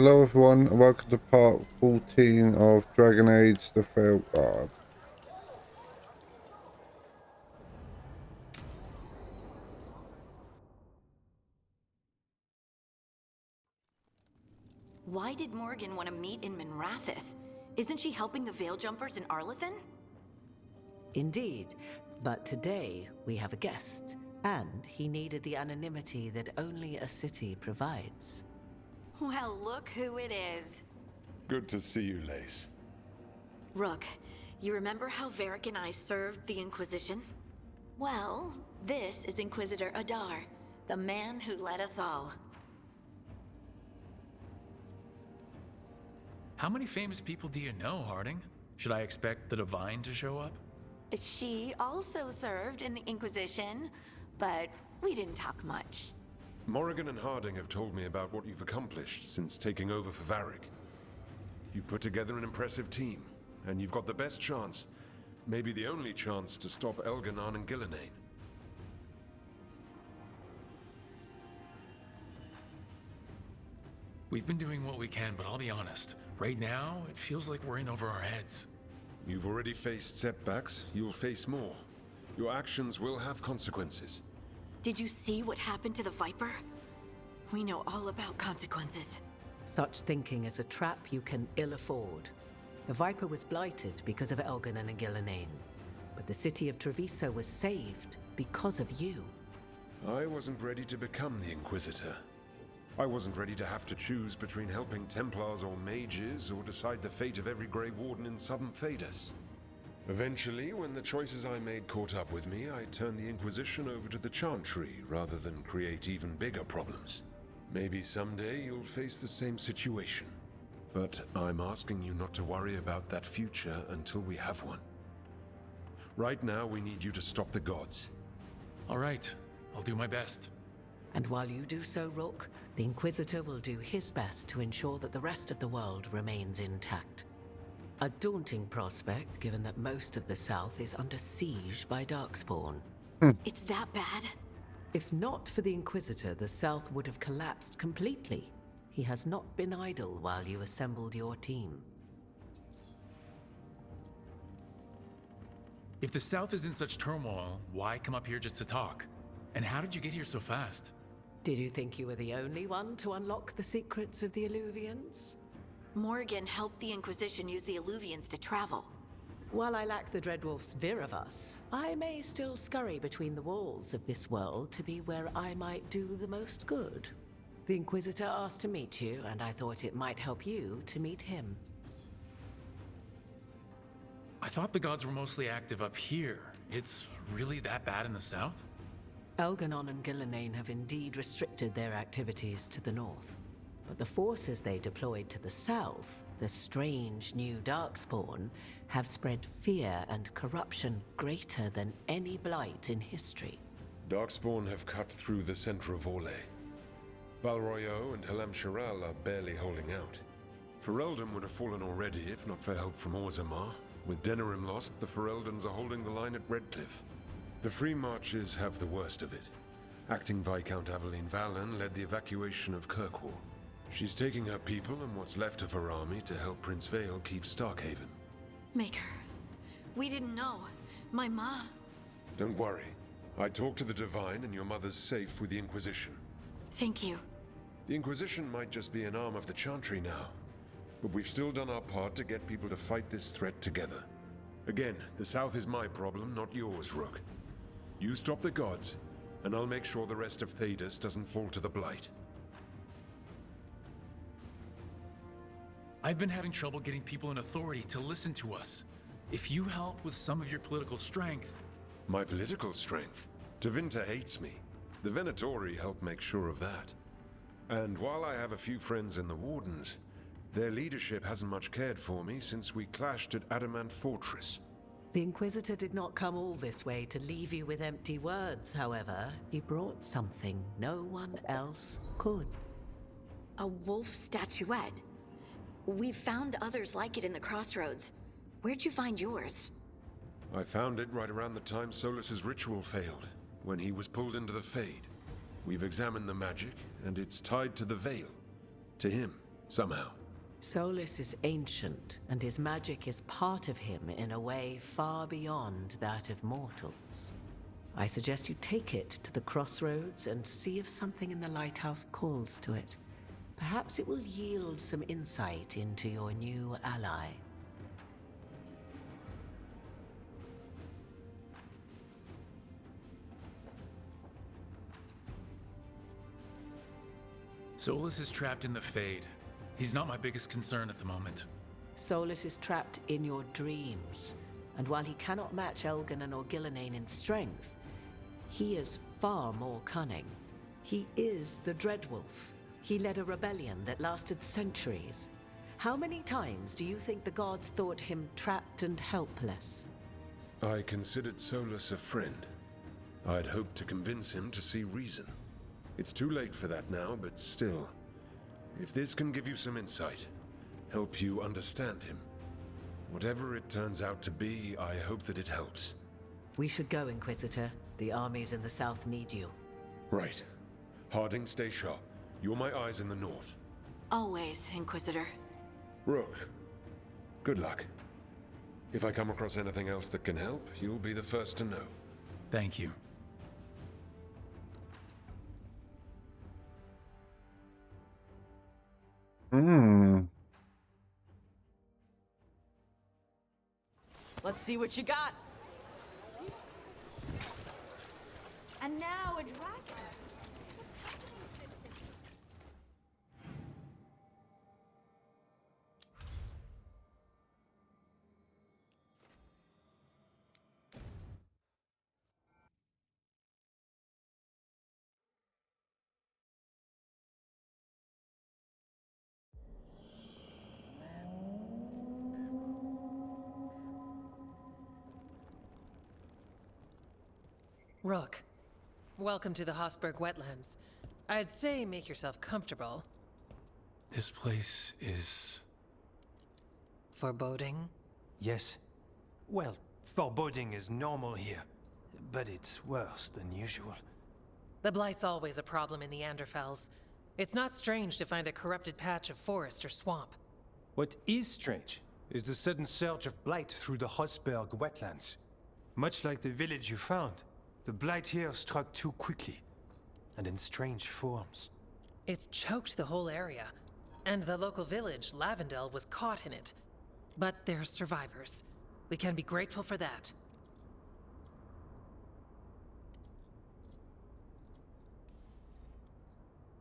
Hello everyone, and welcome to part 14 of Dragon Age the Veilguard. Why did Morgan want to meet in Minrathous? Isn't she helping the Veil Jumpers in Arlathan? Indeed, but today we have a guest, and he needed the anonymity that only a city provides. Well, look who it is. Good to see you, Lace. Rook, you remember how Varric and I served the Inquisition? Well, this is Inquisitor Adar, the man who led us all. How many famous people do you know, Harding? Should I expect the Divine to show up? She also served in the Inquisition, but we didn't talk much. Morrigan and Harding have told me about what you've accomplished since taking over for Varric. You've put together an impressive team, and you've got the best chance, maybe the only chance, to stop Elganon and Gillenane. We've been doing what we can, but I'll be honest. Right now, it feels like we're in over our heads. You've already faced setbacks, you'll face more. Your actions will have consequences. Did you see what happened to the Viper? We know all about consequences. Such thinking is a trap you can ill afford. The Viper was blighted because of Elganon and Gillenane, but the city of Treviso was saved because of you. I wasn't ready to become the Inquisitor. I wasn't ready to have to choose between helping Templars or mages, or decide the fate of every Grey Warden in Southern Thedas. Eventually, when the choices I made caught up with me, I turned the Inquisition over to the Chantry, rather than create even bigger problems. Maybe someday you'll face the same situation. But I'm asking you not to worry about that future until we have one. Right now, we need you to stop the gods. All right, I'll do my best. And while you do so, Rook, the Inquisitor will do his best to ensure that the rest of the world remains intact. A daunting prospect, given that most of the South is under siege by Darkspawn. It's that bad? If not for the Inquisitor, the South would have collapsed completely. He has not been idle while you assembled your team. If the South is in such turmoil, why come up here just to talk? And how did you get here so fast? Did you think you were the only one to unlock the secrets of the Illuvians? Morgan helped the Inquisition use the Illuvians to travel. While I lack the Dreadwolf's Viravus, I may still scurry between the walls of this world to be where I might do the most good. The Inquisitor asked to meet you, and I thought it might help you to meet him. I thought the gods were mostly active up here. It's really that bad in the South? Elganon and Gillenane have indeed restricted their activities to the north. But the forces they deployed to the south, the strange new Darkspawn, have spread fear and corruption greater than any blight in history. Darkspawn have cut through the center of Orlais. Valroyo and Helem Shiral are barely holding out. Ferelden would have fallen already if not for help from Orzammar. With Denerim lost, the Fereldans are holding the line at Redcliffe. The Free Marches have the worst of it. Acting Viscount Aveline Valen led the evacuation of Kirkwall. She's taking her people and what's left of her army to help Prince Vale keep Starkhaven. Maker, we didn't know. My ma... Don't worry. I talked to the Divine and your mother's safe with the Inquisition. Thank you. The Inquisition might just be an arm of the Chantry now, but we've still done our part to get people to fight this threat together. Again, the South is my problem, not yours, Rook. You stop the gods, and I'll make sure the rest of Thedas doesn't fall to the Blight. I've been having trouble getting people in authority to listen to us. If you help with some of your political strength... My political strength? Tevinter hates me. The Venatori help make sure of that. And while I have a few friends in the Wardens, their leadership hasn't much cared for me since we clashed at Adamant Fortress. The Inquisitor did not come all this way to leave you with empty words, however. He brought something no one else could. A wolf statuette. We've found others like it in the crossroads. Where'd you find yours? I found it right around the time Solus's ritual failed, when he was pulled into the Fade. We've examined the magic, and it's tied to the Veil. To him. Somehow. Solus is ancient, and his magic is part of him in a way far beyond that of mortals. I suggest you take it to the crossroads and see if something in the lighthouse calls to it. Perhaps it will yield some insight into your new ally. Solus is trapped in the Fade. He's not my biggest concern at the moment. Solus is trapped in your dreams, and while he cannot match Elganon or Gillenane in strength, he is far more cunning. He is the Dreadwolf. He led a rebellion that lasted centuries. How many times do you think the gods thought him trapped and helpless? I considered Solus a friend. I'd hoped to convince him to see reason. It's too late for that now, but still. If this can give you some insight, help you understand him, whatever it turns out to be, I hope that it helps. We should go, Inquisitor. The armies in the south need you. Right. Harding, stay sharp. You're my eyes in the north. Always, Inquisitor. Rook, good luck. If I come across anything else that can help, you'll be the first to know. Thank you. Let's see what you got. And now a dragon. Rook, welcome to the Hosberg wetlands. I'd say make yourself comfortable. This place is... Foreboding? Yes. Well, foreboding is normal here, but it's worse than usual. The Blight's always a problem in the Anderfels. It's not strange to find a corrupted patch of forest or swamp. What is strange is the sudden surge of blight through the Hosberg wetlands. Much like the village you found, the blight here struck too quickly, and in strange forms. It's choked the whole area, and the local village, Lavendel, was caught in it. But they're survivors. We can be grateful for that.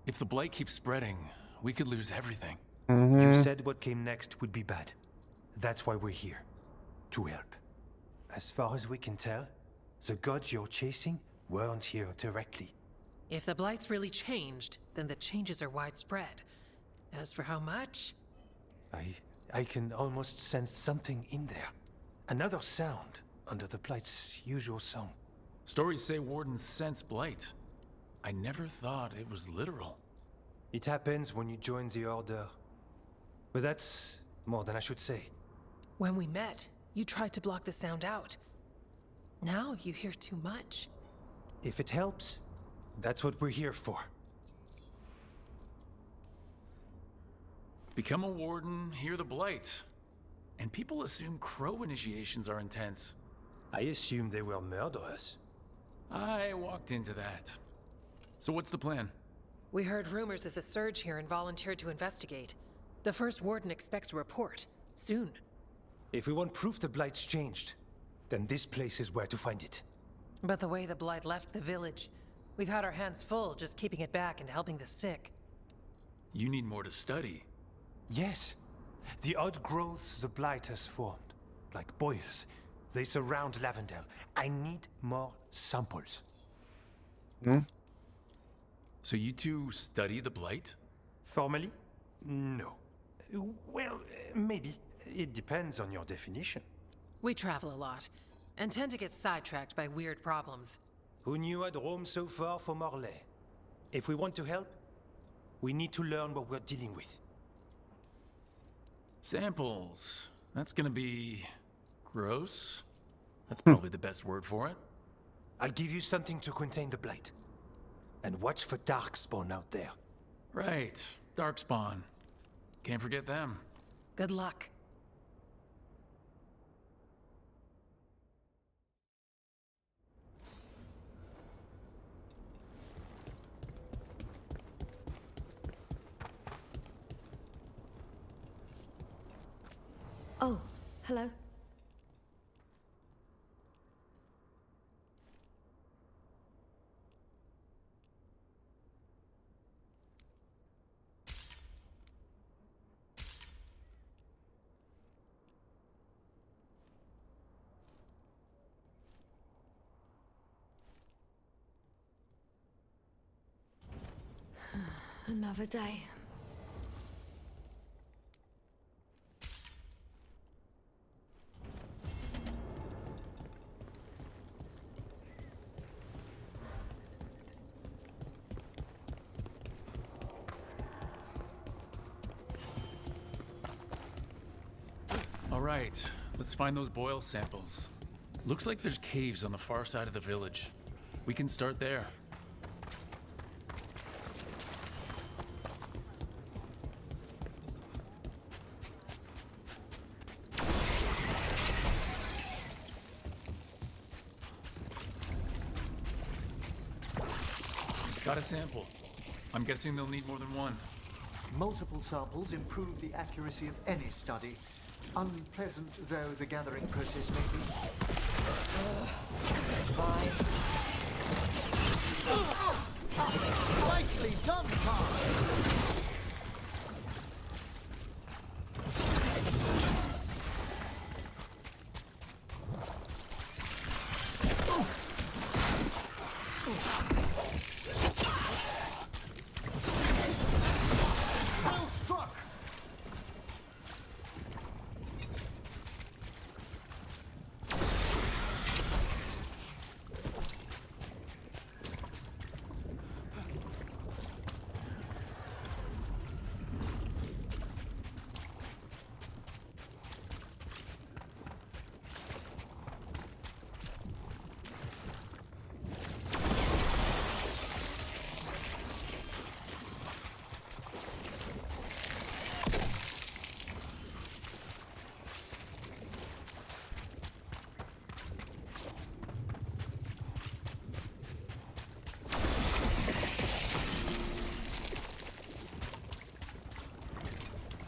If the blight keeps spreading, we could lose everything. You said what came next would be bad. That's why we're here. To help. As far as we can tell, the gods you're chasing weren't here directly. If the Blight's really changed, then the changes are widespread. As for how much? I can almost sense something in there. Another sound under the Blight's usual song. Stories say wardens sense blight. I never thought it was literal. It happens when you join the Order. But that's more than I should say. When we met, you tried to block the sound out. Now you hear too much. If it helps, that's what we're here for. Become a warden, hear the blight. And people assume crow initiations are intense. I assumed they were murderers. I walked into that. So what's the plan? We heard rumors of the surge here and volunteered to investigate. The first warden expects a report. Soon. If we want proof the Blight's changed, then this place is where to find it. But the way the Blight left the village, we've had our hands full just keeping it back and helping the sick. You need more to study. Yes. The odd growths the Blight has formed, like boils, they surround Lavendel. I need more samples. So you two study the blight? Formally? No. Well, maybe. It depends on your definition. We travel a lot, and tend to get sidetracked by weird problems. Who knew I'd roam so far for Morlaix? If we want to help, we need to learn what we're dealing with. Samples. That's gonna be... gross? That's probably the best word for it. I'll give you something to contain the Blight. And watch for Darkspawn out there. Right. Darkspawn. Can't forget them. Good luck. Oh, hello. Another day. All right, let's find those boil samples. Looks like there's caves on the far side of the village. We can start there. Got a sample. I'm guessing they'll need more than one. Multiple samples improve the accuracy of any study. Unpleasant though the gathering process may be. Nicely done, Tom! Well struck!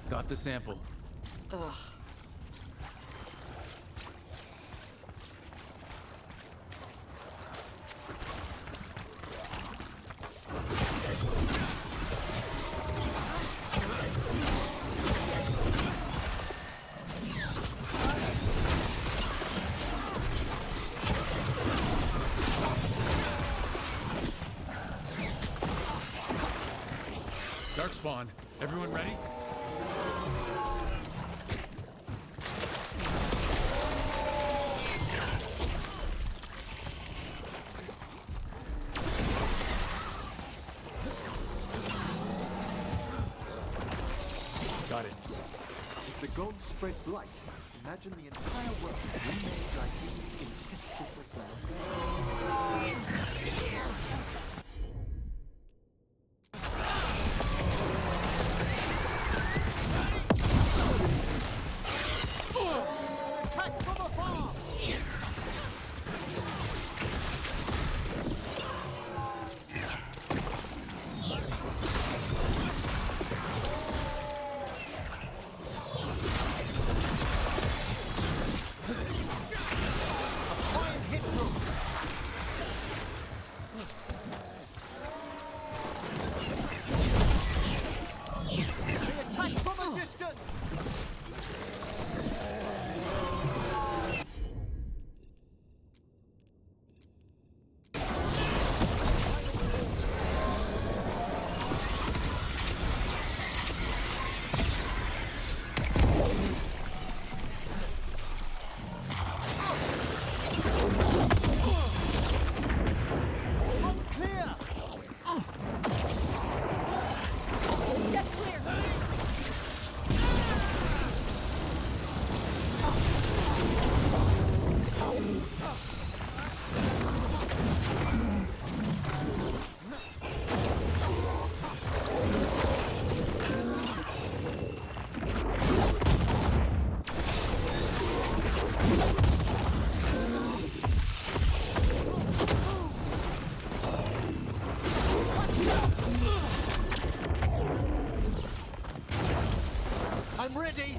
Got the sample. Ugh. Darkspawn, everyone ready? Got it. If the gods spread blight, imagine the entire world remade like these infested wetlands. Attack from afar! Fine hit through! ready!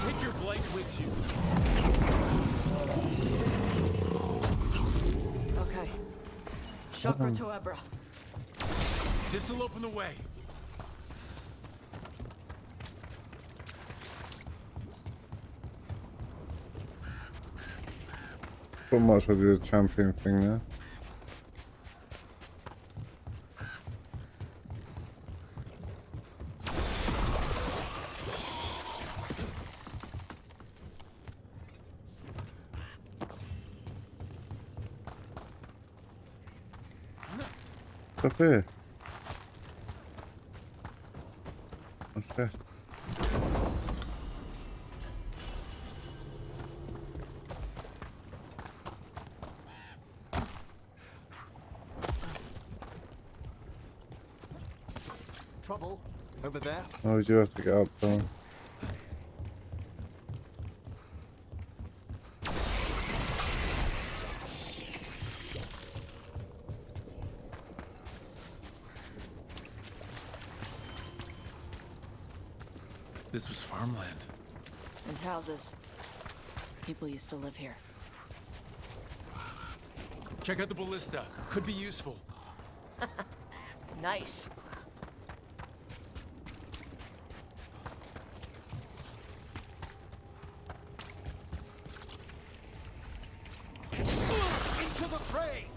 Take your blade with you. Okay. Chakra to Ebra. This'll open the way. But might as well do the champion thing there. Up here. What's that? Trouble over there. Oh, we do have to get up though. This was farmland. And houses. People used to live here. Check out the ballista. Could be useful. Nice. Into the fray!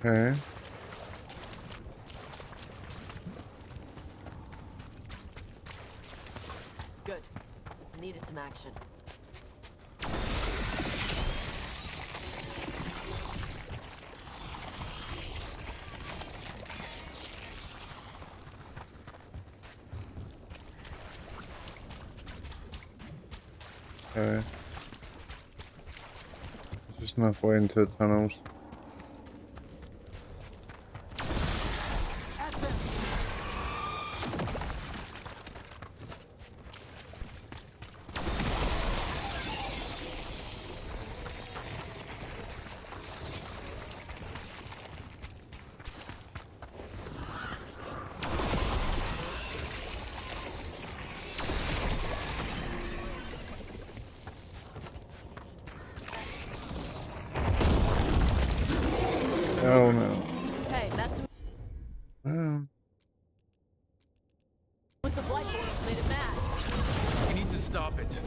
Okay. Good. Needed some action. Okay. There's just enough way into the tunnels. Oh no. Hey, messing Um, with the blight boils made it mad. We need to stop it.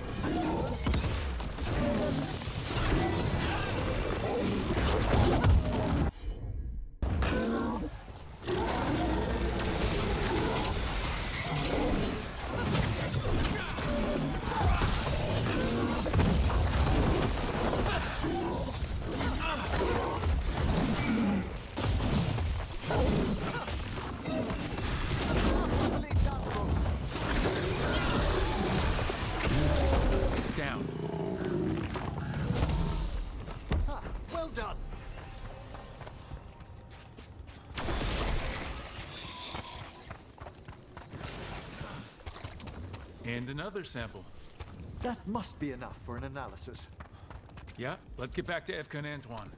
It's down. Ah, well done. And another sample. That must be enough for an analysis. Yeah, let's get back to Evka and Antoine.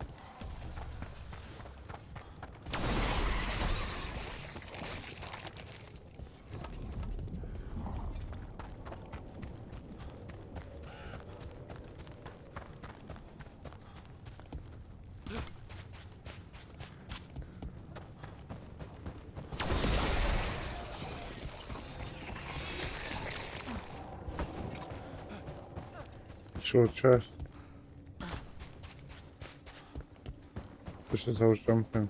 short chest. Just as I was jumping.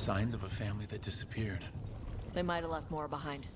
Signs of a family that disappeared. They might have left more behind.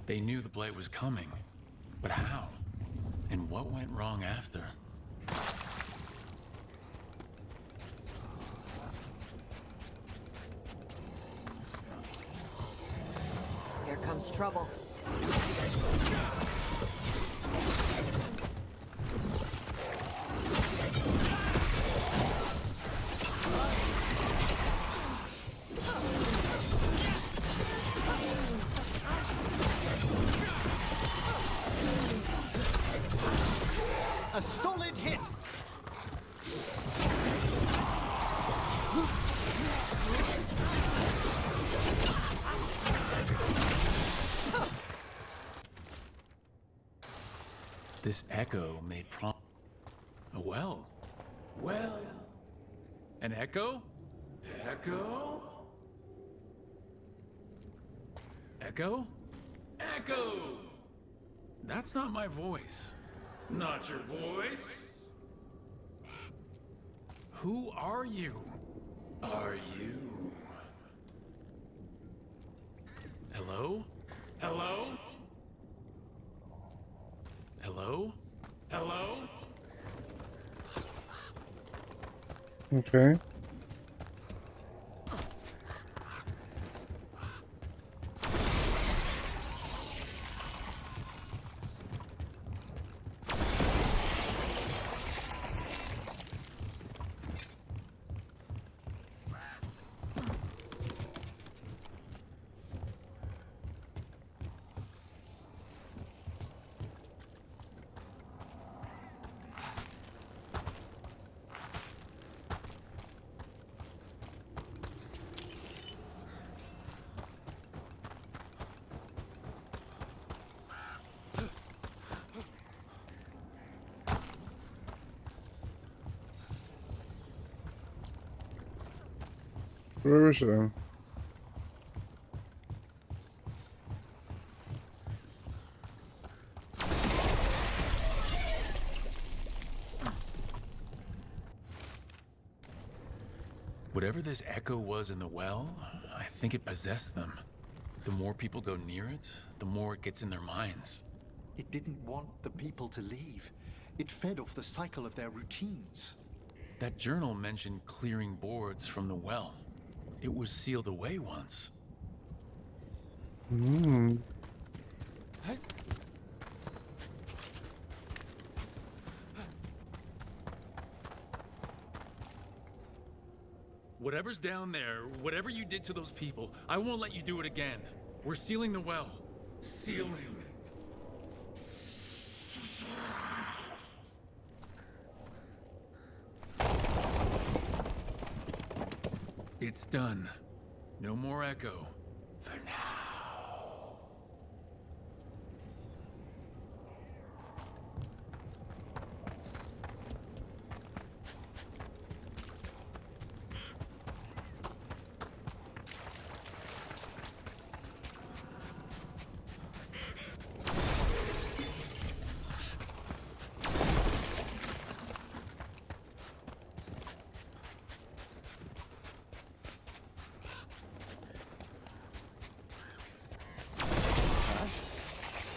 They knew the blight was coming, but how? And what went wrong after? Here comes trouble. A solid hit! This echo made a well. Well. An echo? Echo? Echo? Echo! That's not my voice. Not your voice? Who are you? Are you? Hello? Hello? Hello? Hello? Okay. Where is it then? Whatever this echo was in the well, I think it possessed them. The more people go near it, the more it gets in their minds. It didn't want the people to leave. It fed off the cycle of their routines. That journal mentioned clearing boards from the well. It was sealed away once. Hmm. Whatever's down there, whatever you did to those people, I won't let you do it again. We're sealing the well. Sealing. It's done. No more echo. For now.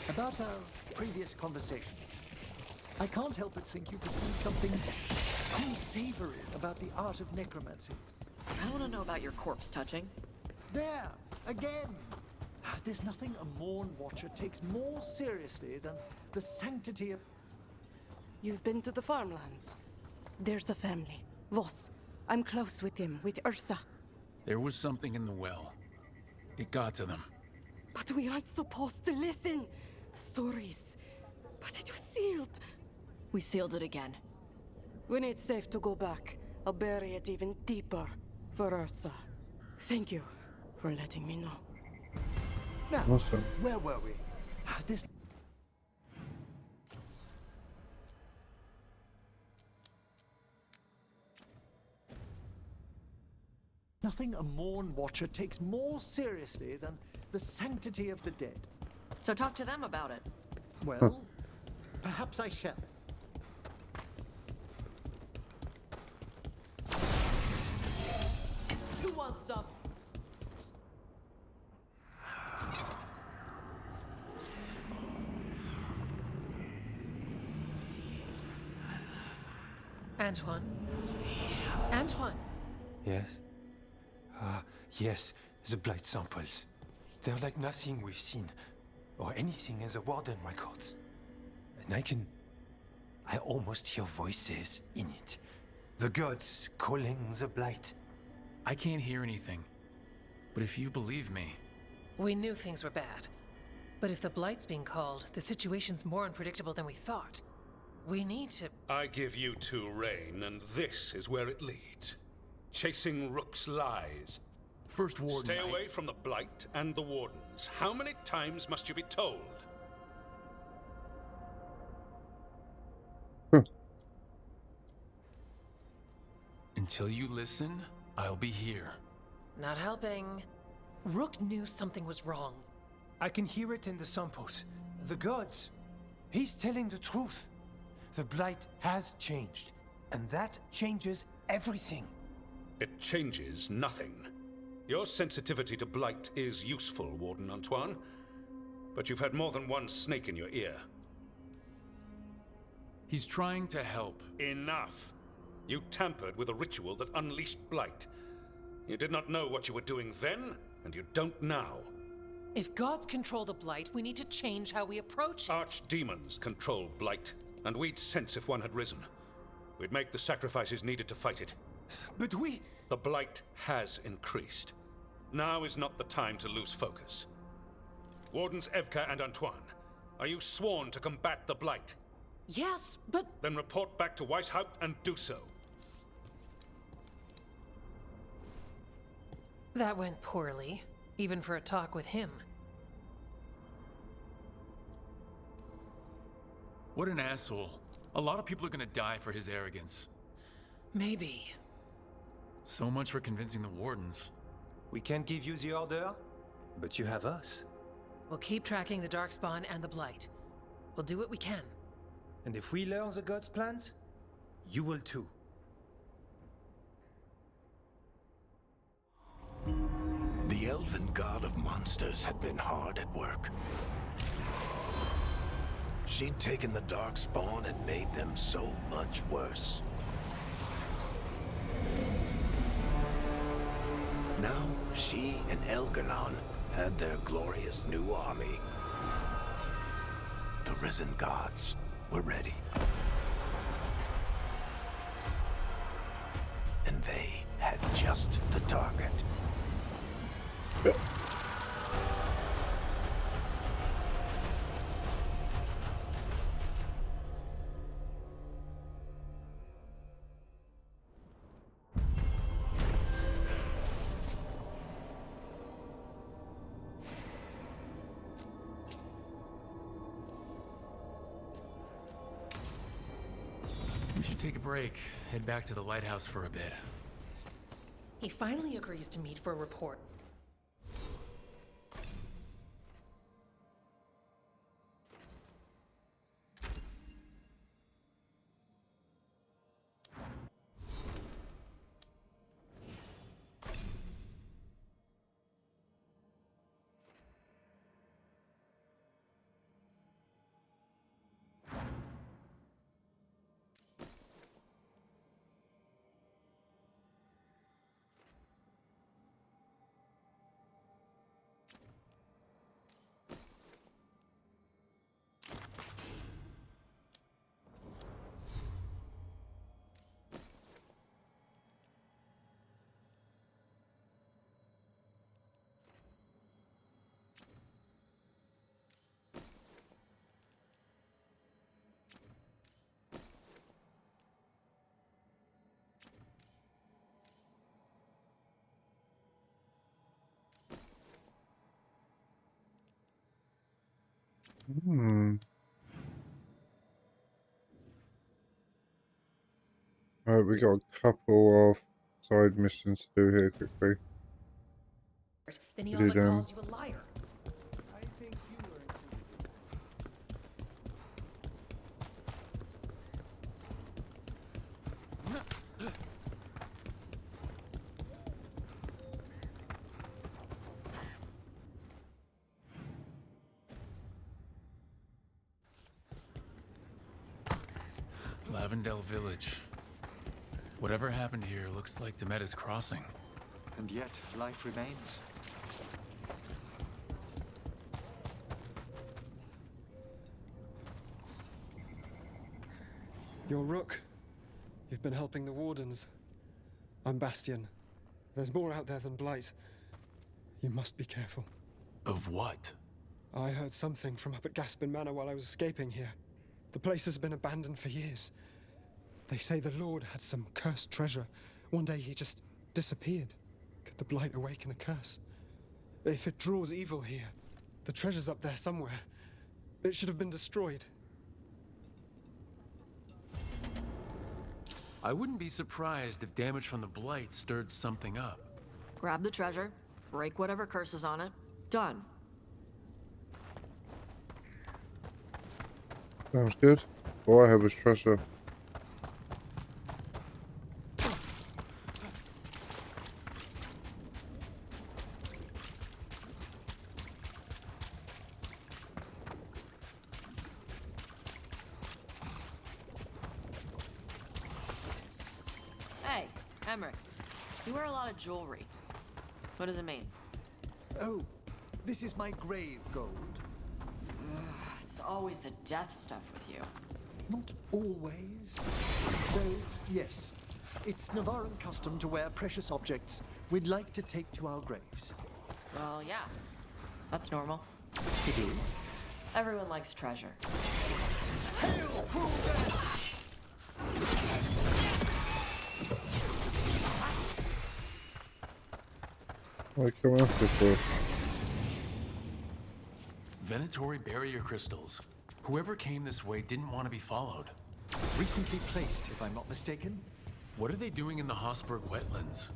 About our previous conversations, I can't help but think you perceive something unsavory about the art of necromancy. I want to know about your corpse touching. There, again! There's nothing a Morn Watcher takes more seriously than the sanctity of... You've been to the farmlands. There's a family. Voss. I'm close with him, with Ursa. There was something in the well. It got to them. But we aren't supposed to listen. The stories. But it was sealed. We sealed it again. When it's safe to go back, I'll bury it even deeper for Ursa. Thank you for letting me know. Now, Awesome. where were we? This... Nothing a Morn Watcher takes more seriously than the sanctity of the dead. So talk to them about it. Well, perhaps I shall. Who wants some? Antoine? Antoine! Yes? Yes, the blight samples. They're like nothing we've seen, or anything in the Warden records. And I almost hear voices in it. The gods calling the blight. I can't hear anything. But if you believe me... We knew things were bad. But if the Blight's being called, the situation's more unpredictable than we thought. We need to... I give you two reign, and this is where it leads. Chasing Rook's lies. First Warden... Stay away from the Blight and the Wardens. How many times must you be told? Until you listen, I'll be here. Not helping. Rook knew something was wrong. I can hear it in the samples. The gods. He's telling the truth. The blight has changed, and that changes everything. It changes nothing. Your sensitivity to blight is useful, Warden Antoine. But you've had more than one snake in your ear. He's trying to help. Enough! You tampered with a ritual that unleashed blight. You did not know what you were doing then, and you don't now. If gods control the Blight, we need to change how we approach it. Archdemons control blight, and we'd sense if one had risen. We'd make the sacrifices needed to fight it. But we... The blight has increased. Now is not the time to lose focus. Wardens Evka and Antoine, are you sworn to combat the blight? Yes, but... Then report back to Weishaupt and do so. That went poorly, even for a talk with him. What an asshole. A lot of people are gonna die for his arrogance. Maybe. So much for convincing the Wardens. We can't give you the order, but you have us. We'll keep tracking the Darkspawn and the Blight. We'll do what we can. And if we learn the gods' plans, you will too. The elven god of monsters had been hard at work. She'd taken the Darkspawn and made them so much worse. Now, she and Elgar'nan had their glorious new army. The risen gods were ready. And they had just the target. We should take a break, head back to the lighthouse for a bit. He finally agrees to meet for a report. Alright, we got a couple of side missions to do here quickly. Then he Do all but them. calls you a liar. I think you were Lavendel Village. Whatever happened here looks like Demeda's Crossing. And yet, life remains. You're Rook. You've been helping the Wardens. I'm Bastion. There's more out there than Blight. You must be careful. Of what? I heard something from up at Gaspin Manor while I was escaping here. The place has been abandoned for years. They say the Lord had some cursed treasure. One day he just disappeared. Could the Blight awaken a curse? If it draws evil here, the treasure's up there somewhere. It should have been destroyed. I wouldn't be surprised if damage from the Blight stirred something up. Grab the treasure, break whatever curse is on it. Done. Sounds good. All I have is treasure. Hey, Emmerich. You wear a lot of jewelry. What does it mean? Oh, this is my grave gold. It's always the death stuff with you. Not always. Though, yes. It's Navaran custom to wear precious objects we'd like to take to our graves. Well, yeah. That's normal. It is. Everyone likes treasure. Why come after this? Venatory barrier crystals. Whoever came this way didn't want to be followed. Recently placed, if I'm not mistaken. What are they doing in the Hossberg wetlands?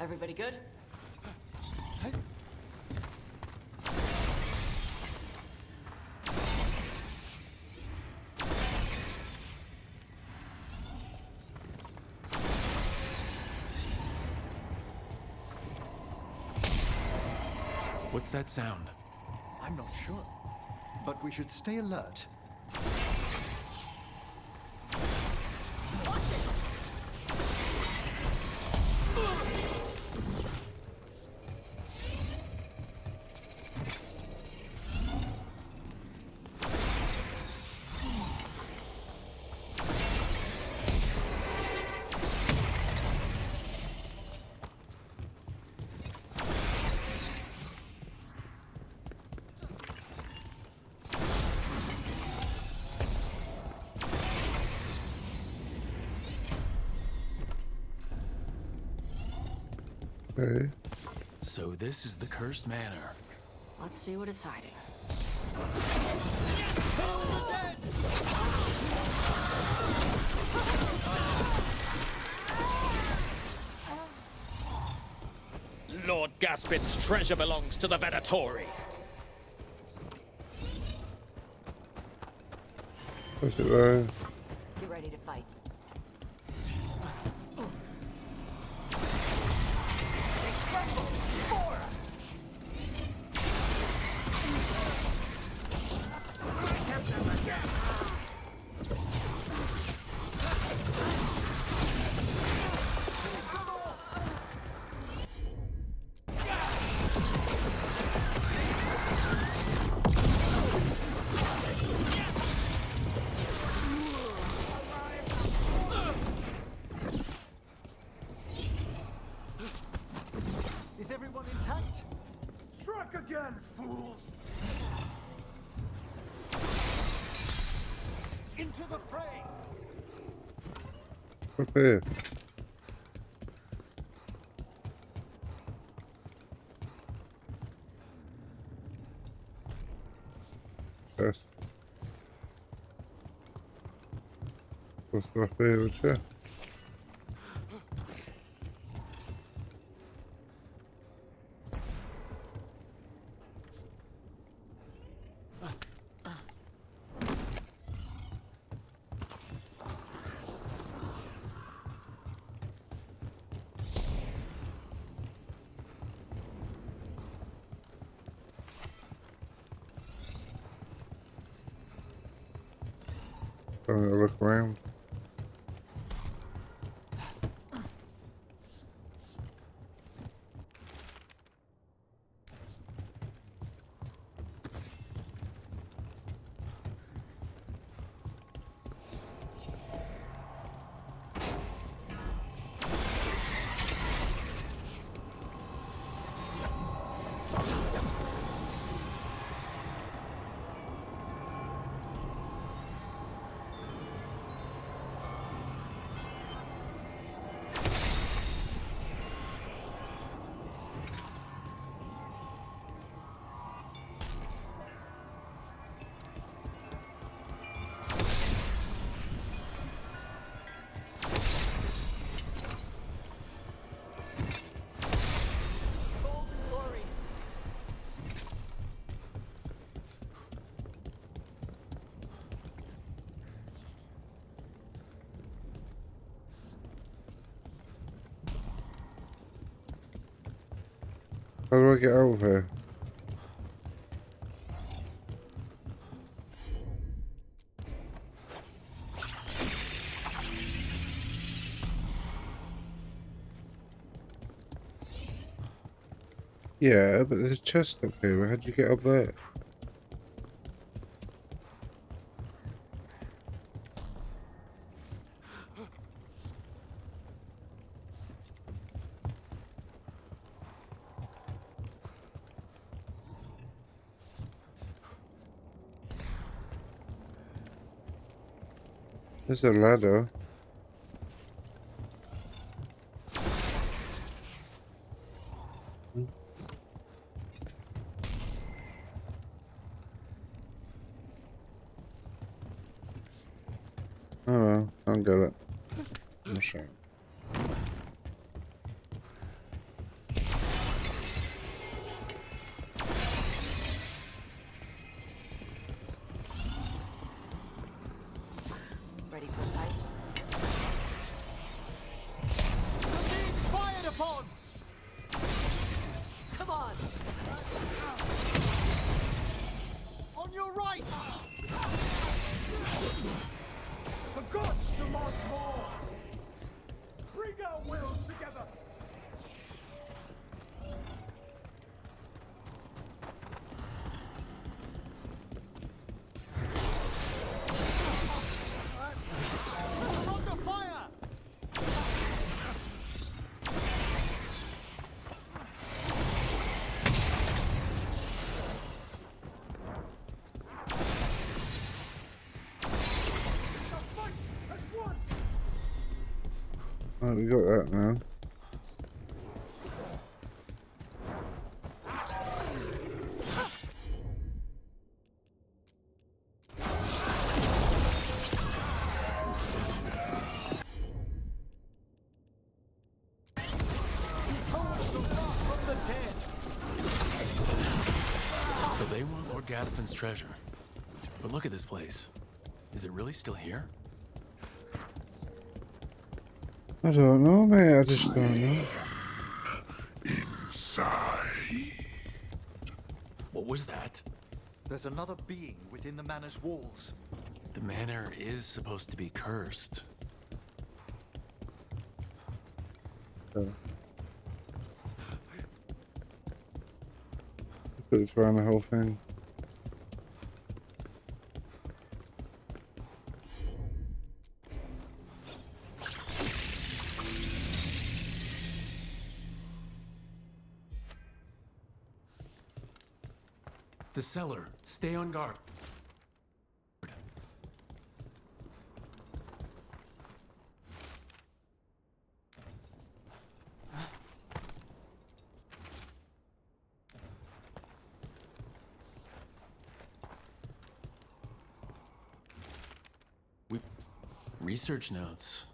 Everybody good? What's that sound? I'm not sure, but we should stay alert. Okay. So this is the cursed manor. Let's see what it's hiding. Lord Gaspin's treasure belongs to the Venatori. What's it though? Get ready to fight. Is everyone intact? Struck again, fools! Into the fray! Up here. Chest. What's up here with chest? Having a look around. How do I get out of here? Yeah, but there's a chest up here. How'd you get up there? There's a ladder. Oh well, I'll get it. I'm ashamed. upon! Come on! On your right! The gods demand more! Bring our wills together! Under fire! Right, we got that now. So they want Lord Gaspin's treasure. But look at this place. Is it really still here? I don't know, mate. I just don't know. Inside. What was that? There's another being within the manor's walls. The manor is supposed to be cursed. So. Put this around the whole thing. The cellar. Stay on guard. Research notes.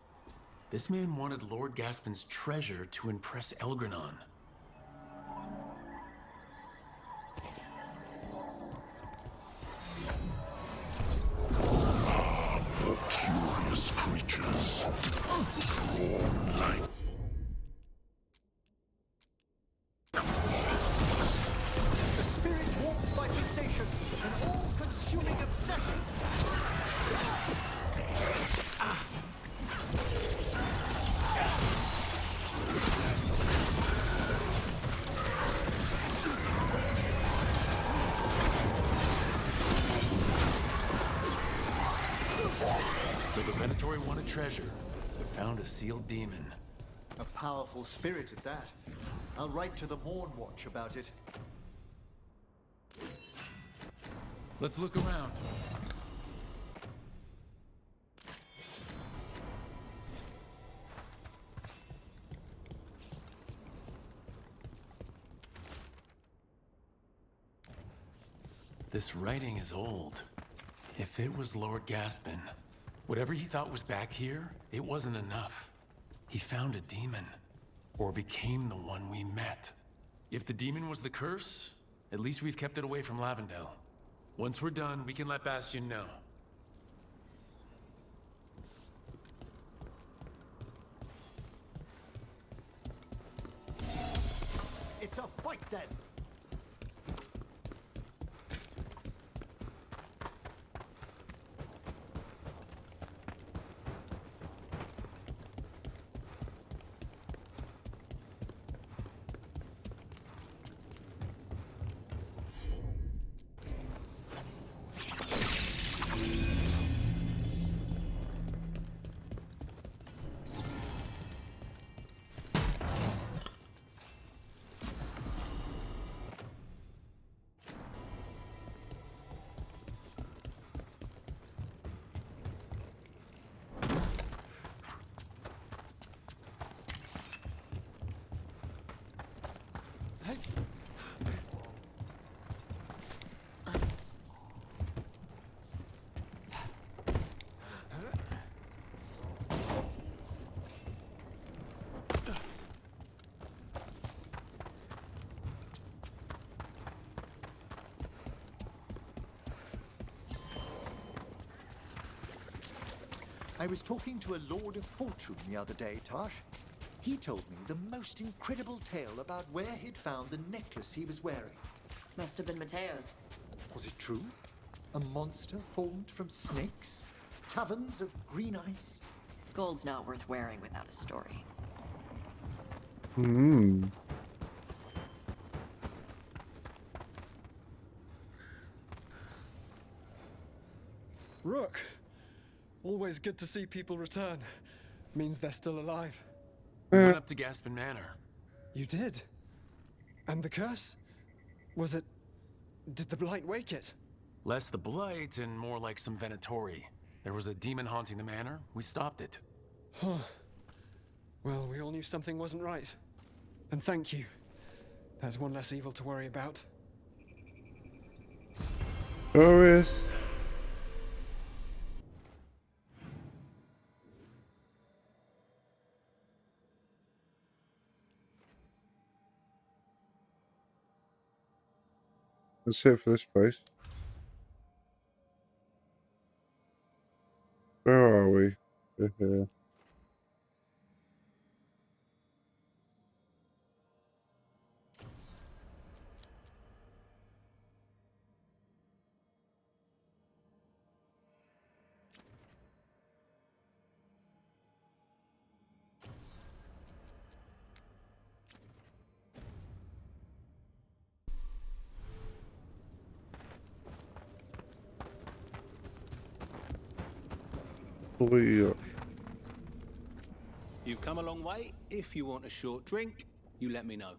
This man wanted Lord Gaspin's treasure to impress Elgranon. For curious creatures, drawn like The spirit walks by fixation, an all-consuming obsession. So the Venatori wanted treasure, but found a sealed demon. A powerful spirit at that. I'll write to the Morn Watch about it. Let's look around. This writing is old. If it was Lord Gaspin, whatever he thought was back here, it wasn't enough. He found a demon, or became the one we met. If the demon was the curse, at least we've kept it away from Lavendel. Once we're done, we can let Bastion know. It's a fight then! I was talking to a Lord of Fortune the other day, Tash. He told me the most incredible tale about where he'd found the necklace he was wearing. Must have been Mateo's. Was it true? A monster formed from snakes? Caverns of green ice? Gold's not worth wearing without a story. Hmm. Rook! Always good to see people return. Means they're still alive. We went up to Gaspin Manor. You did? And the curse? Was it... Did the blight wake it? Less the blight and more like some Venatori. There was a demon haunting the manor. We stopped it. Huh. Well, we all knew something wasn't right. And thank you. There's one less evil to worry about. Glorious. That's it for this place. Where are we? We're here. You've come a long way. If you want a short drink, you let me know.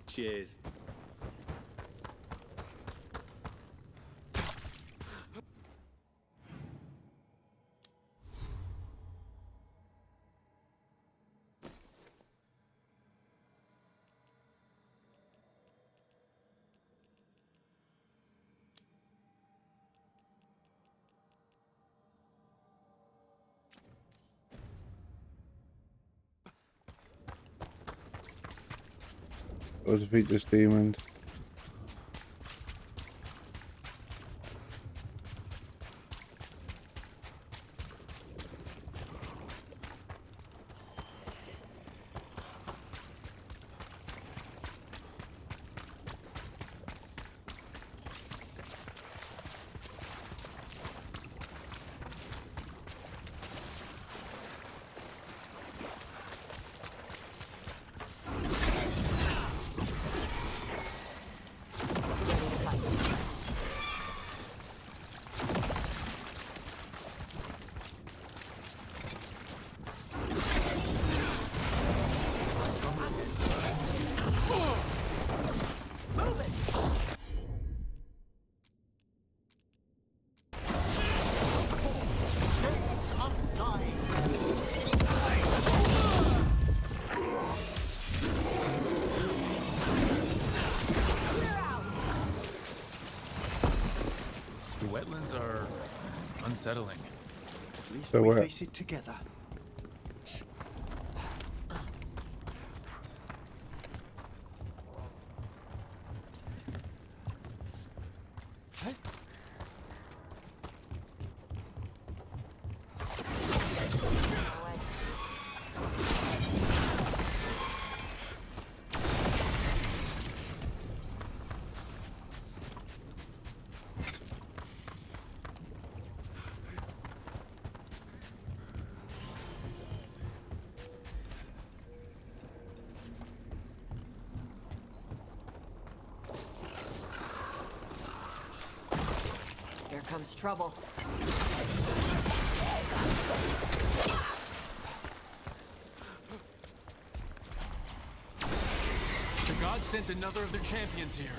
Cheers. I'll defeat this demon. Are unsettling. At least So we what? face it together. Here comes trouble. The gods sent another of their champions here.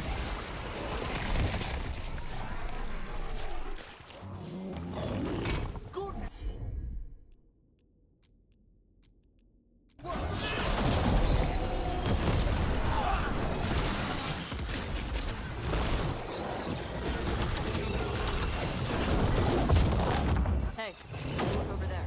Hey, look over there.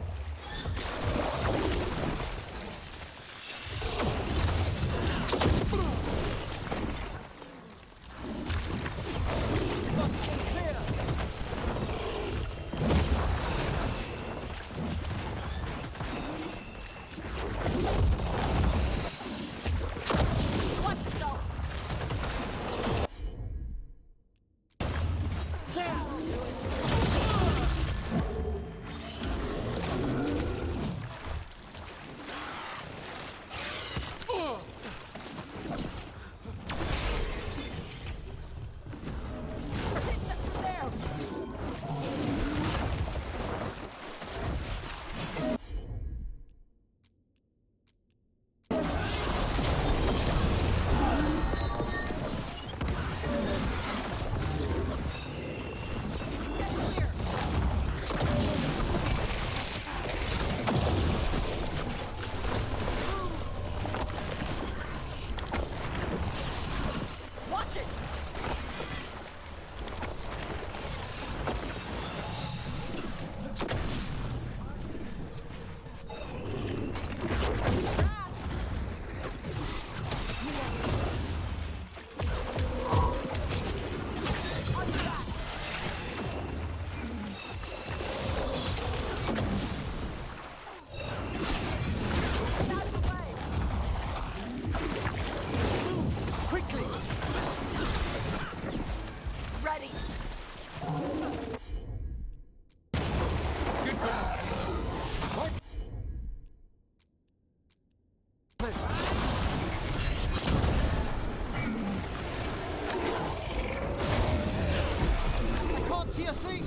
See a thing!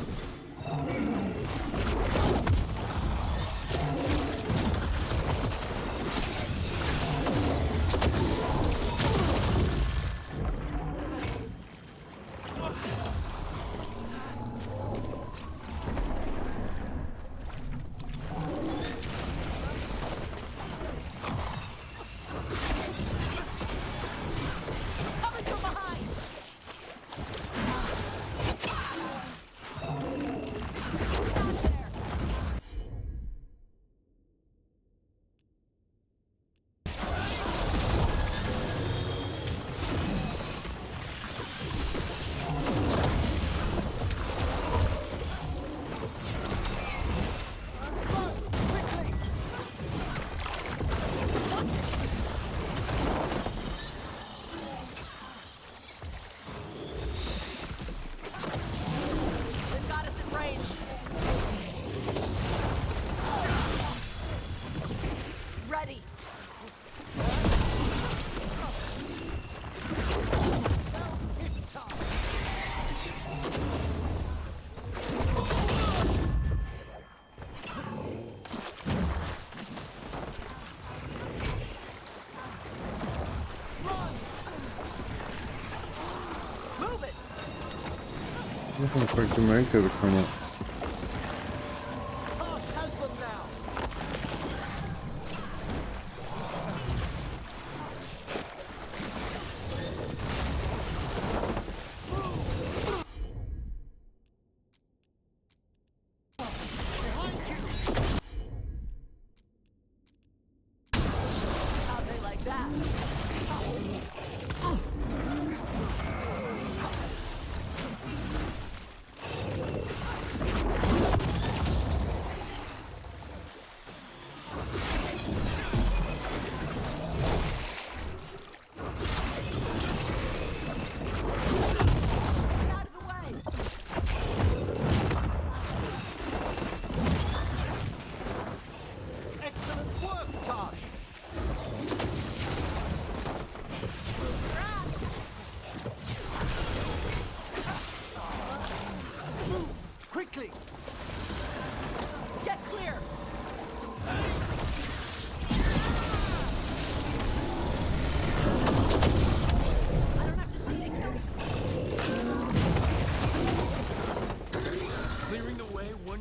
I don't expect Jamaica to come up.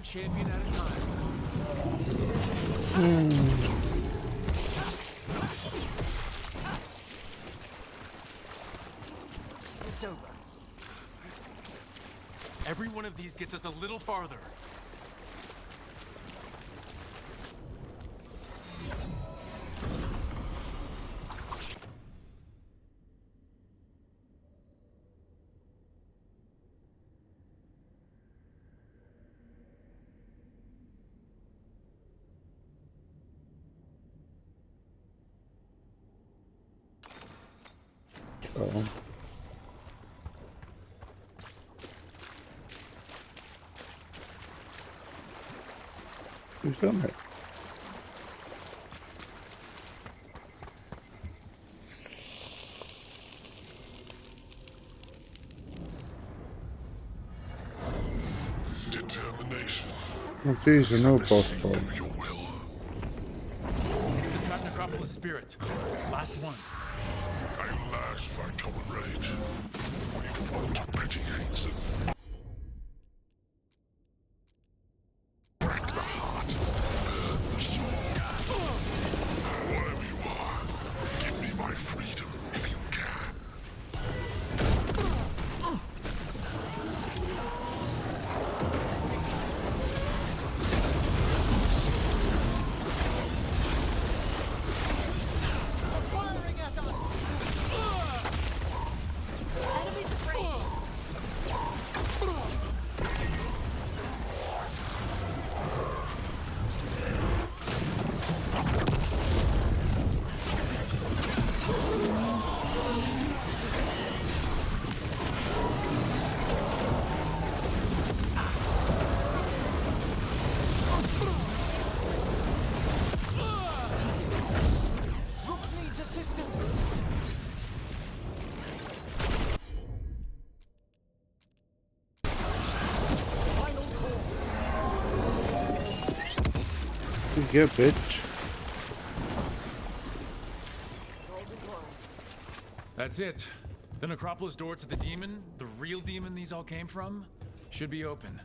Champion at a time. It's over. Every one of these gets us a little farther. Uh-oh. Who's done it? Determination. Oh geez, I know boss fight. The Trap Necropolis Spirit. Last one. I lashed my common rage. We fought petty hates and break the heart, burn the soul. Wherever you are, give me my freedom if you can. Yeah, bitch. That's it. The necropolis door to the demon, the real demon these all came from, should be open.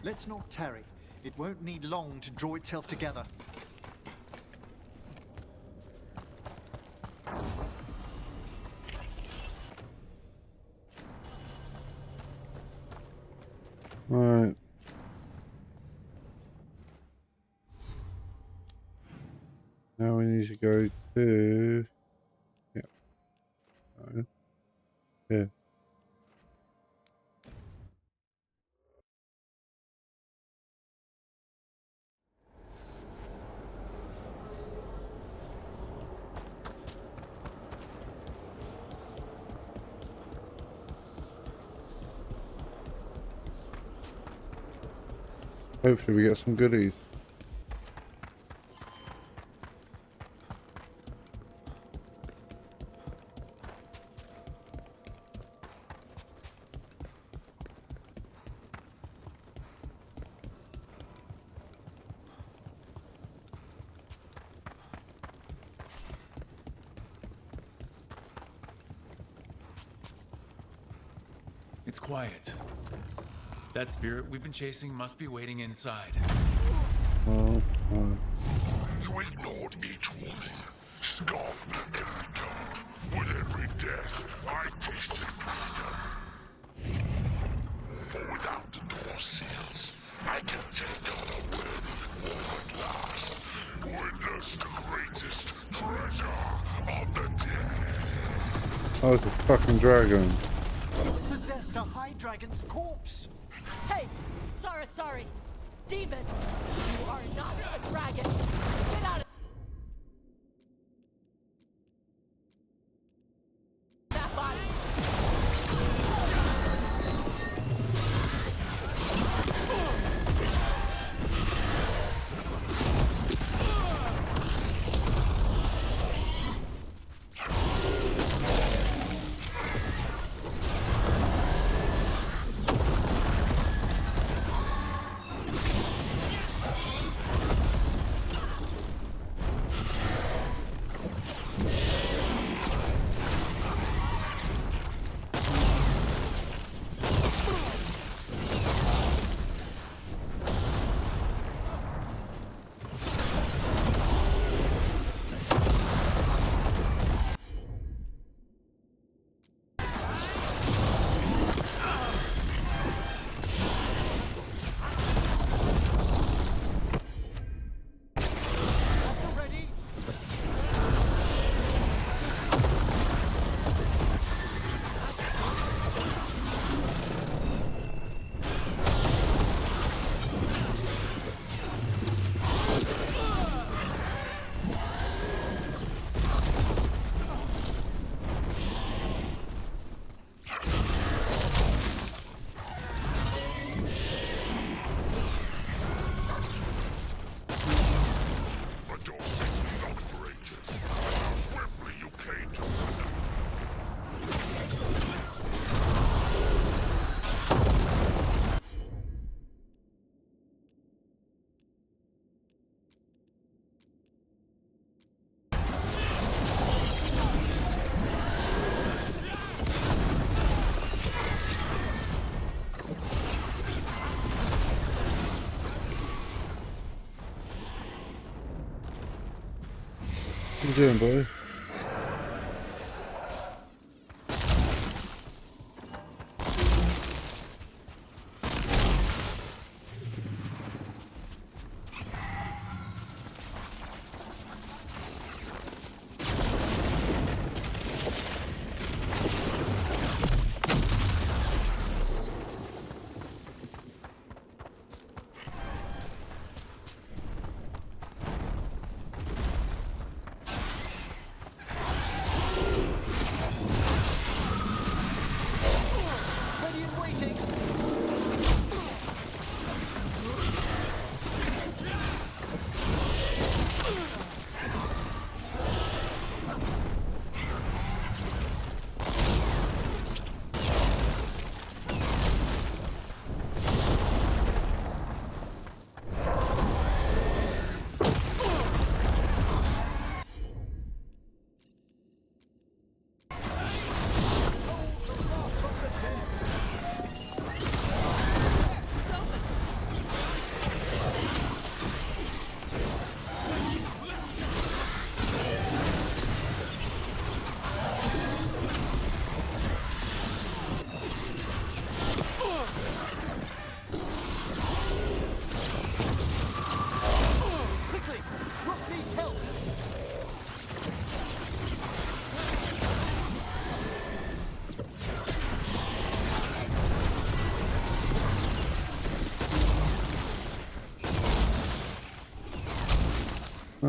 Let's not tarry. It won't need long to draw itself together. Right. Now we need to go to... Yeah. No. Yeah. Hopefully we get some goodies. It's quiet. That spirit we've been chasing must be waiting inside. Oh, You ignored each warning, scoffed at every taunt. With every death, I tasted freedom. For without the door seals, I can take on a worthy form at last. Witness the greatest treasure of the dead. Oh, it's a fucking dragon. Possessed a high dragon's corpse. Hey! Sorry. Demon! You are not a dragon! Get out of that body! What you doing, boy?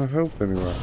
No help anywhere.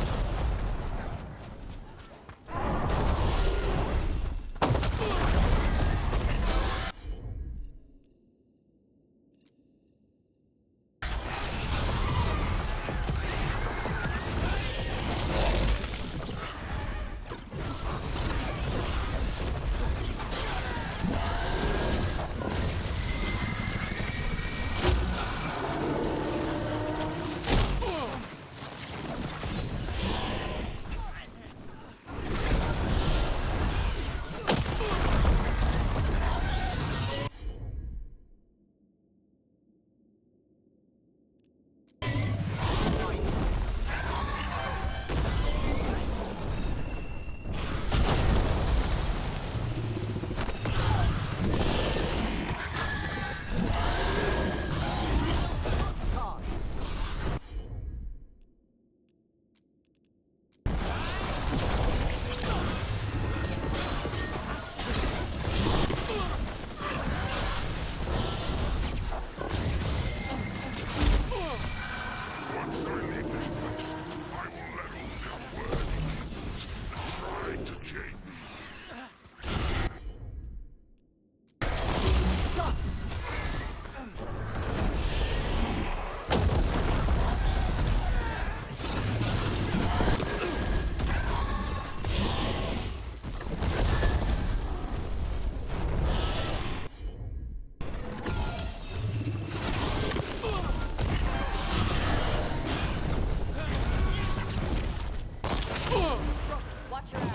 Watch your ass.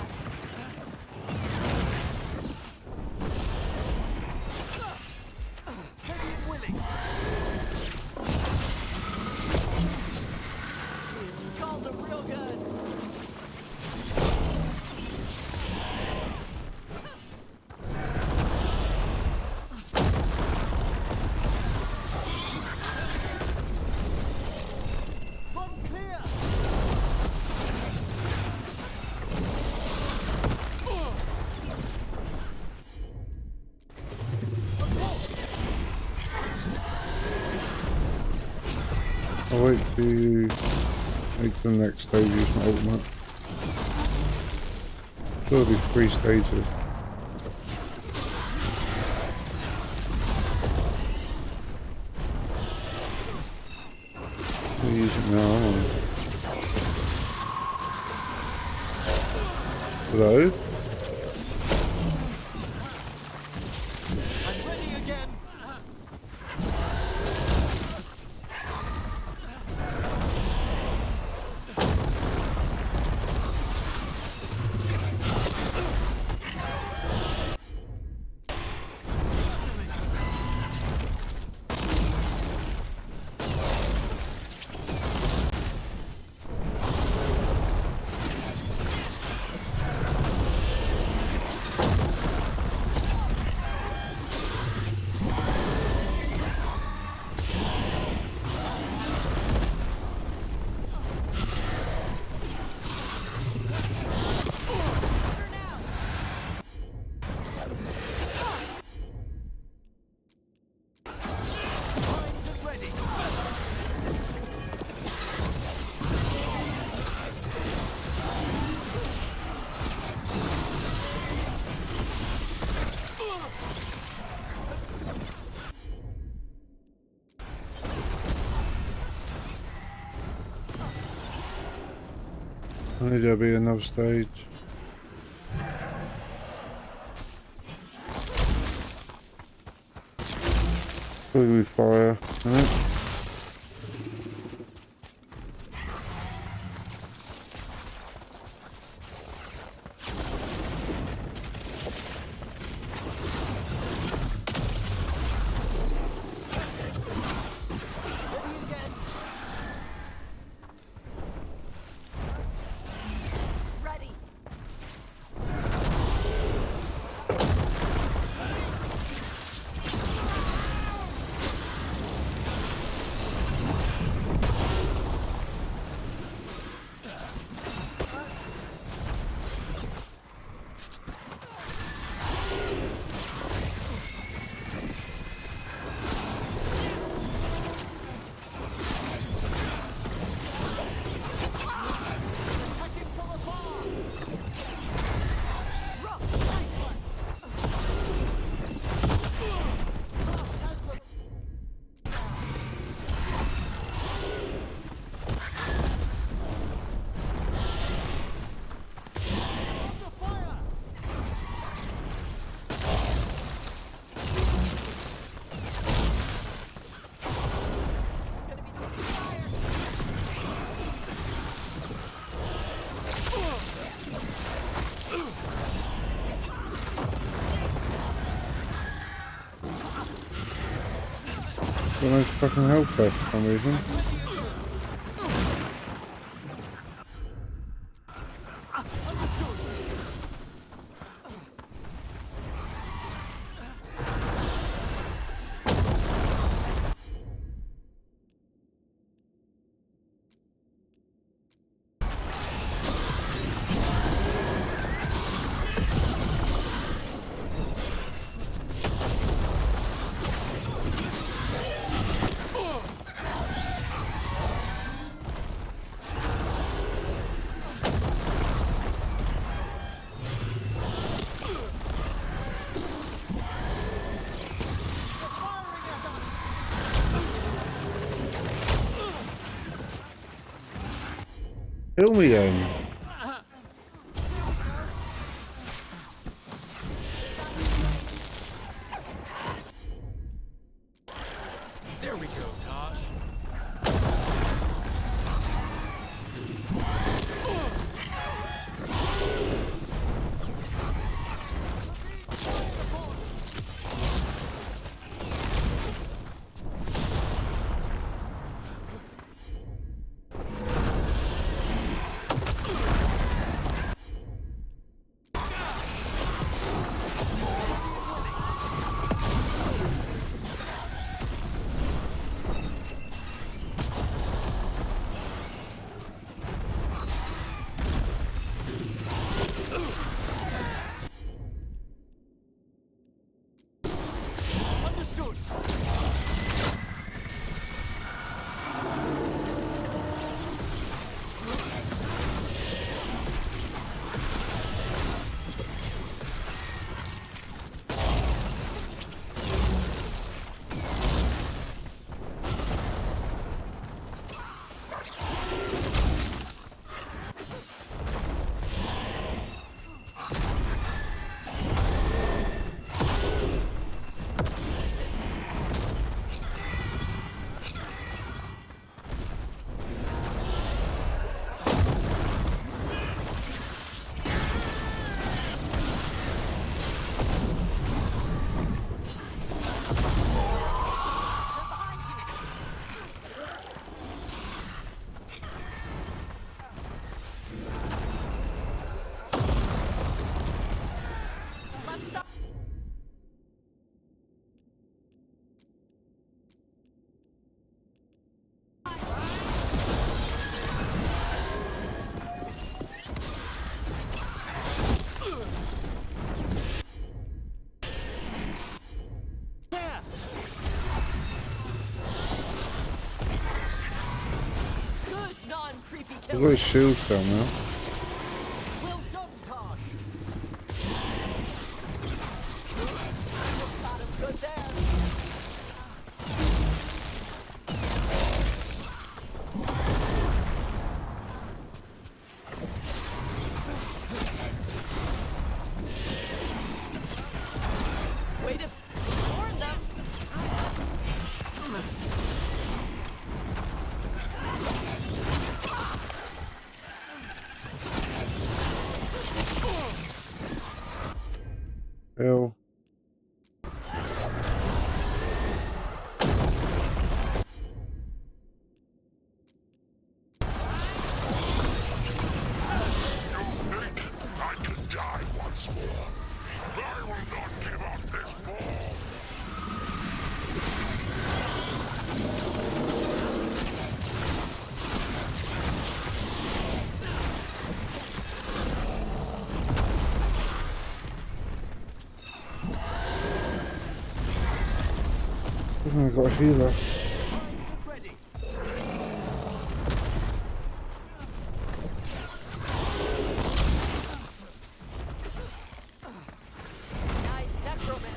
Heavy and willing. Calls are real good. One clear. I'll wait for you make the next stage use my ultimate. There'll be 3 stages. I'll use it now. Hello? I'm ready again. I need there'll be another stage. Probably with fire, isn't it? Ready. Got no fucking health there for some reason. Kill me then. There we go, Tosh. I've got his shields down now. Way to warn them. Ew. I can die once more. I will not give up this ball. Oh, I got a healer. Nice necromancy.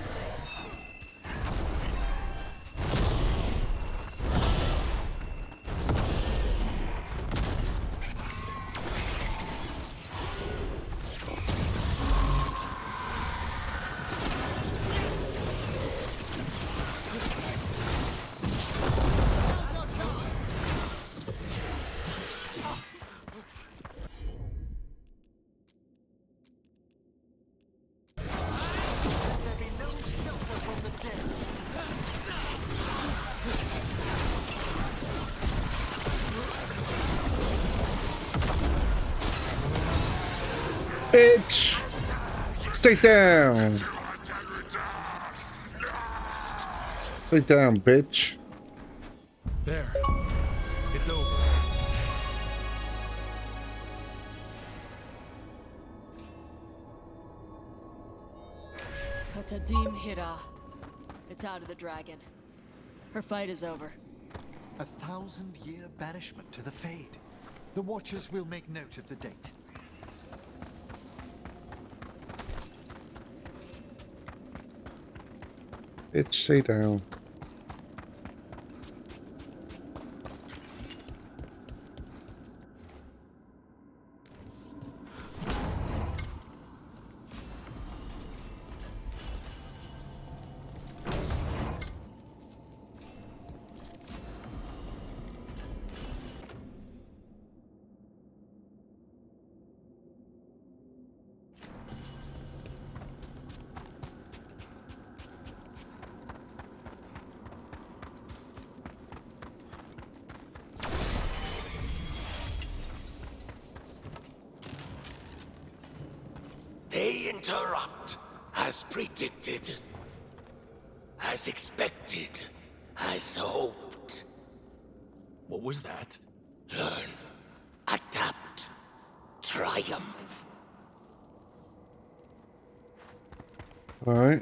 Bitch! Stay down! Stay down, bitch. There. It's over. Katadim Hira. It's out of the dragon. Her fight is over. 1,000-year banishment to the Fade. The Watchers will make note of the date. Bitch, stay down. They interrupt, as predicted, as expected, as hoped. What was that? Learn, adapt, triumph. All right.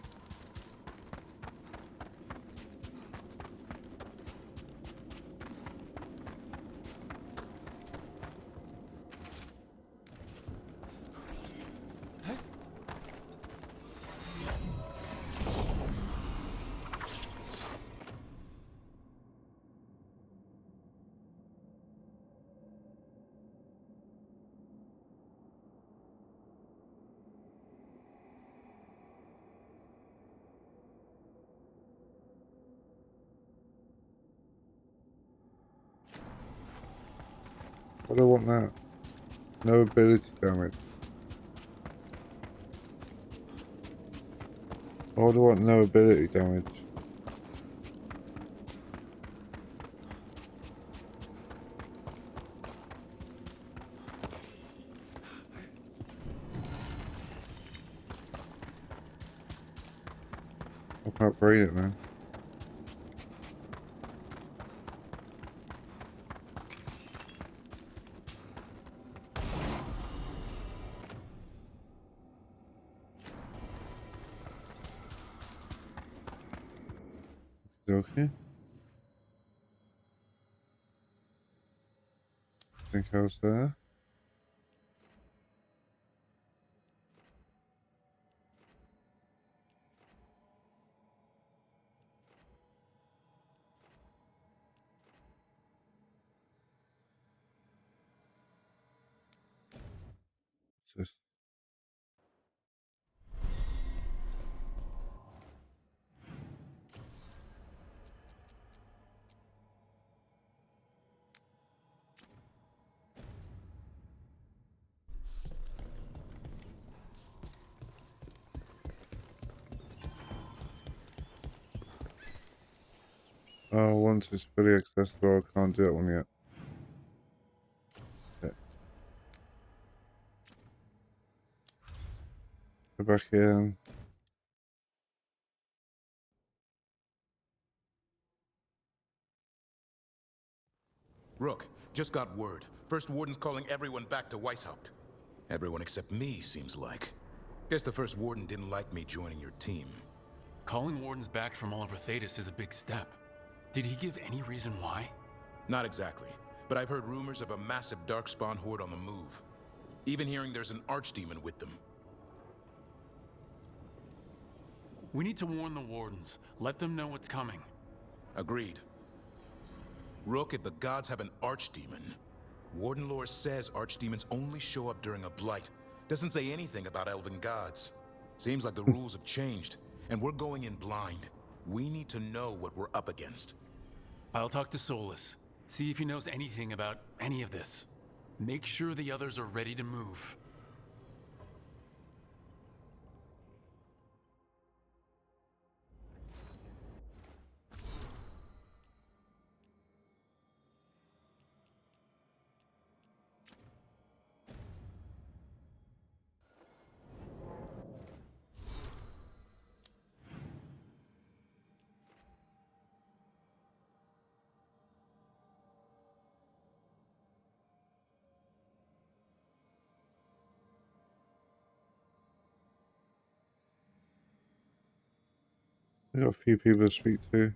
I don't want that. No ability damage. I don't want no ability damage. I can't breathe it now. Okay. Think I was there. What's this? Oh, once it's fully accessible, I can't do that one yet. Okay. Go back in. Rook, just got word. First Warden's calling everyone back to Weishaupt. Everyone except me, seems like. Guess the First Warden didn't like me joining your team. Calling Wardens back from all over Thetis is a big step. Did he give any reason why? Not exactly, but I've heard rumors of a massive Darkspawn horde on the move. Even hearing there's an Archdemon with them. We need to warn the Wardens. Let them know what's coming. Agreed. Rook, if the gods have an Archdemon, Warden lore says Archdemons only show up during a blight. Doesn't say anything about elven gods. Seems like the rules have changed, and we're going in blind. We need to know what we're up against. I'll talk to Solus. See if he knows anything about any of this. Make sure the others are ready to move. I got a few people to speak to.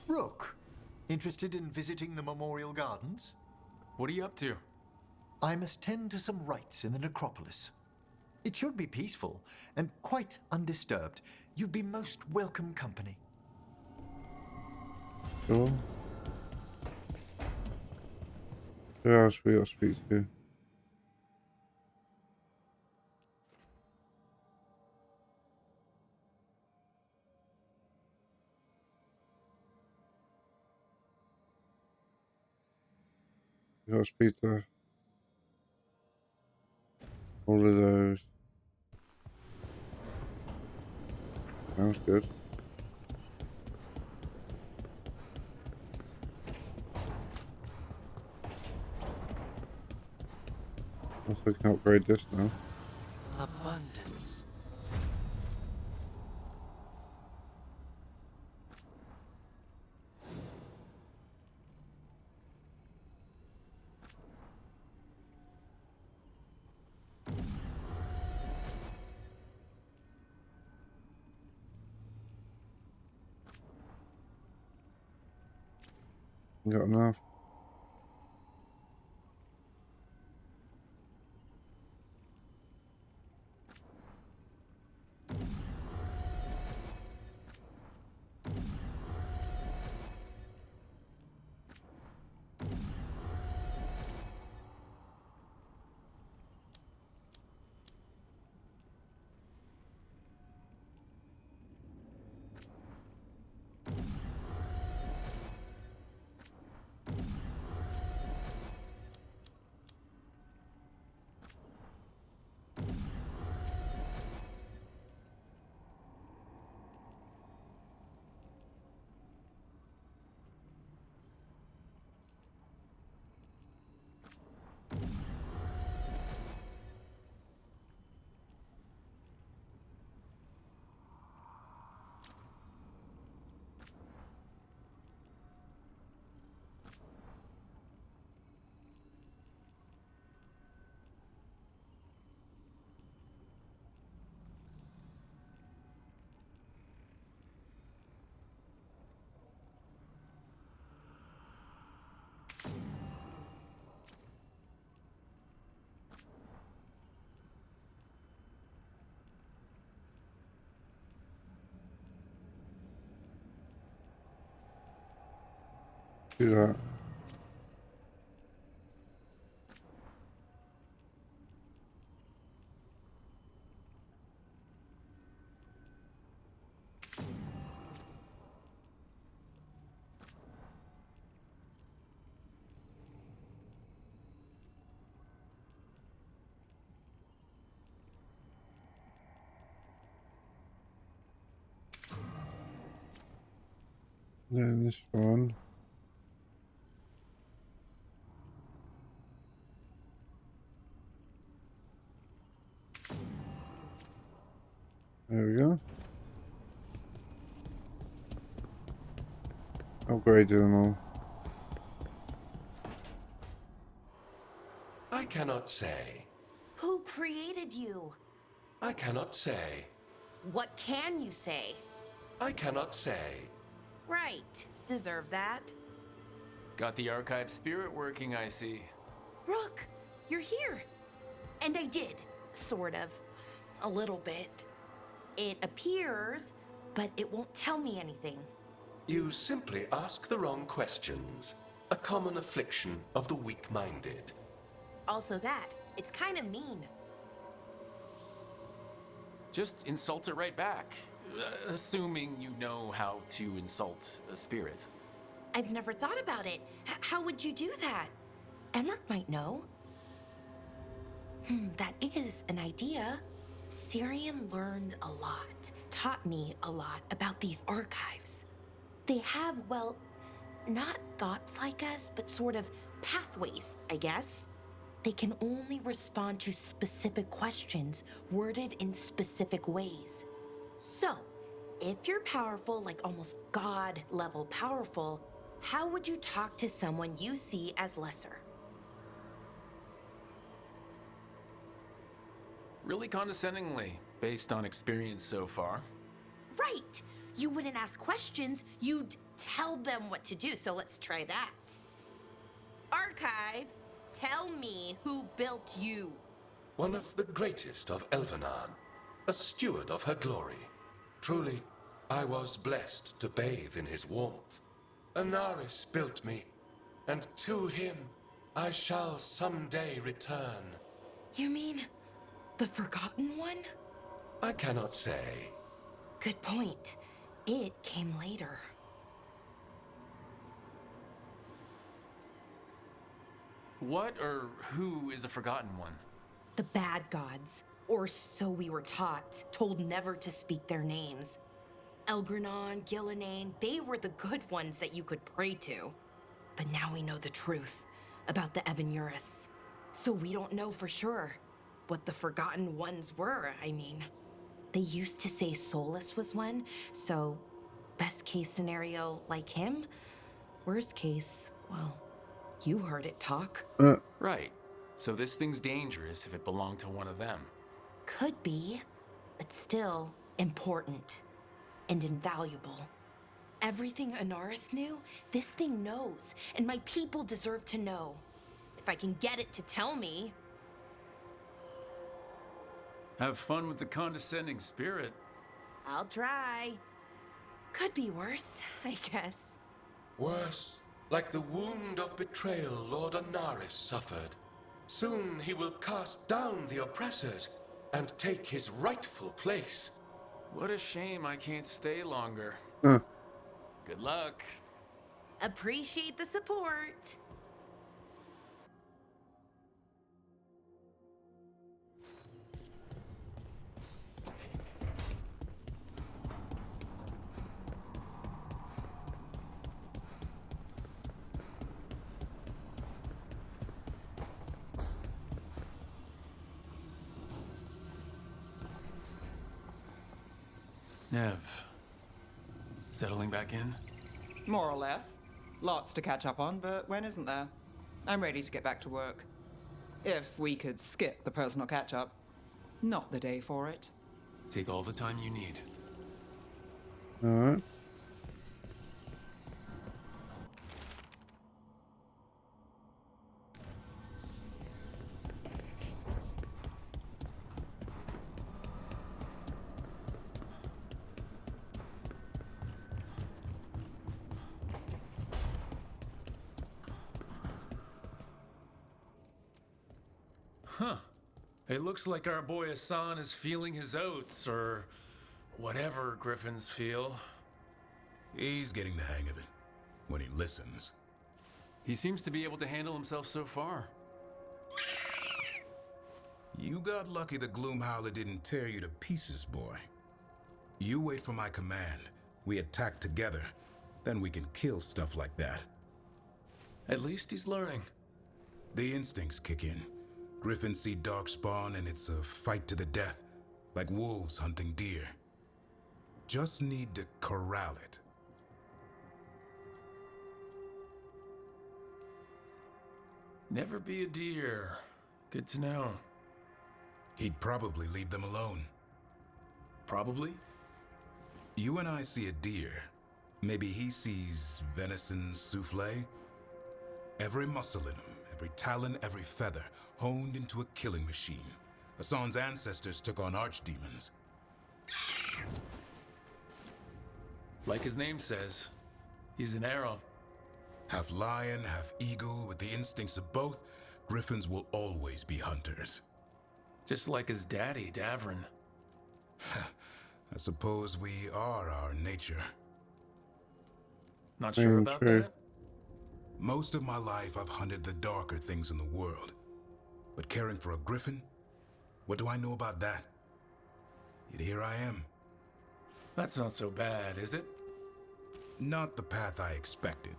Rook, interested in visiting the Memorial Gardens? What are you up to? I must tend to some rites in the necropolis. It should be peaceful and quite undisturbed. You'd be most welcome company. Sure. Who else we got to speak to? We got to speak to all of those. Sounds good. Also, we can upgrade this now. Abundance. Got enough. Do that. Then this one. There we go. Upgraded them all. I cannot say. Who created you? I cannot say. What can you say? I cannot say. Right. Deserve that. Got the archive spirit working, I see. Rook, you're here. And I did. Sort of. A little bit. It appears, but it won't tell me anything. You simply ask the wrong questions. A common affliction of the weak-minded. Also that. It's kind of mean. Just insult it right back. Assuming you know how to insult a spirit. I've never thought about it. How would you do that? Emmerich might know. That is an idea. Syrian learned a lot, taught me a lot about these archives. They have, well, not thoughts like us, but sort of pathways, I guess. They can only respond to specific questions worded in specific ways. So, if you're powerful, like almost God level powerful, how would you talk to someone you see as lesser? Really condescendingly, based on experience so far. Right! You wouldn't ask questions, you'd tell them what to do, so let's try that. Archive, tell me who built you. One of the greatest of Elvenan, a steward of her glory. Truly, I was blessed to bathe in his warmth. Anaris built me, and to him I shall someday return. You mean the Forgotten One? I cannot say. Good point. It came later. What or who is a Forgotten One? The bad gods, or so we were taught, told never to speak their names. Elgranon, Gillenane, they were the good ones that you could pray to. But now we know the truth about the Evan-Urus. So we don't know for sure what the Forgotten Ones were, I mean. They used to say Solus was one, so best case scenario like him. Worst case, well, you heard it talk. Right. So this thing's dangerous if it belonged to one of them. Could be, but still important and invaluable. Everything Anaris knew, this thing knows, and my people deserve to know. If I can get it to tell me. Have fun with the condescending spirit. I'll try. Could be worse, I guess. Worse, like the wound of betrayal Lord Anaris suffered. Soon he will cast down the oppressors and take his rightful place. What a shame I can't stay longer. Good luck. Appreciate the support. Nev. Settling back in? More or less. Lots to catch up on, but when isn't there? I'm ready to get back to work. If we could skip the personal catch-up. Not the day for it. Take all the time you need. Alright. Huh. It looks like our boy Hassan is feeling his oats, or whatever griffins feel. He's getting the hang of it, when he listens. He seems to be able to handle himself so far. You got lucky the Gloomhowler didn't tear you to pieces, boy. You wait for my command. We attack together. Then we can kill stuff like that. At least he's learning. The instincts kick in. Griffins see darkspawn and it's a fight to the death, like wolves hunting deer. Just need to corral it. Never be a deer. Good to know. He'd probably leave them alone. Probably? You and I see a deer. Maybe he sees venison souffle. Every muscle in him, every talon, every feather, honed into a killing machine. Hassan's ancestors took on archdemons. Like his name says, he's an arrow. Half lion, half eagle, with the instincts of both, griffins will always be hunters. Just like his daddy, Davrin. I suppose we are our nature. Not sure about that? Most of my life I've hunted the darker things in the world. But caring for a griffin? What do I know about that? Yet here I am. That's not so bad, is it? Not the path I expected.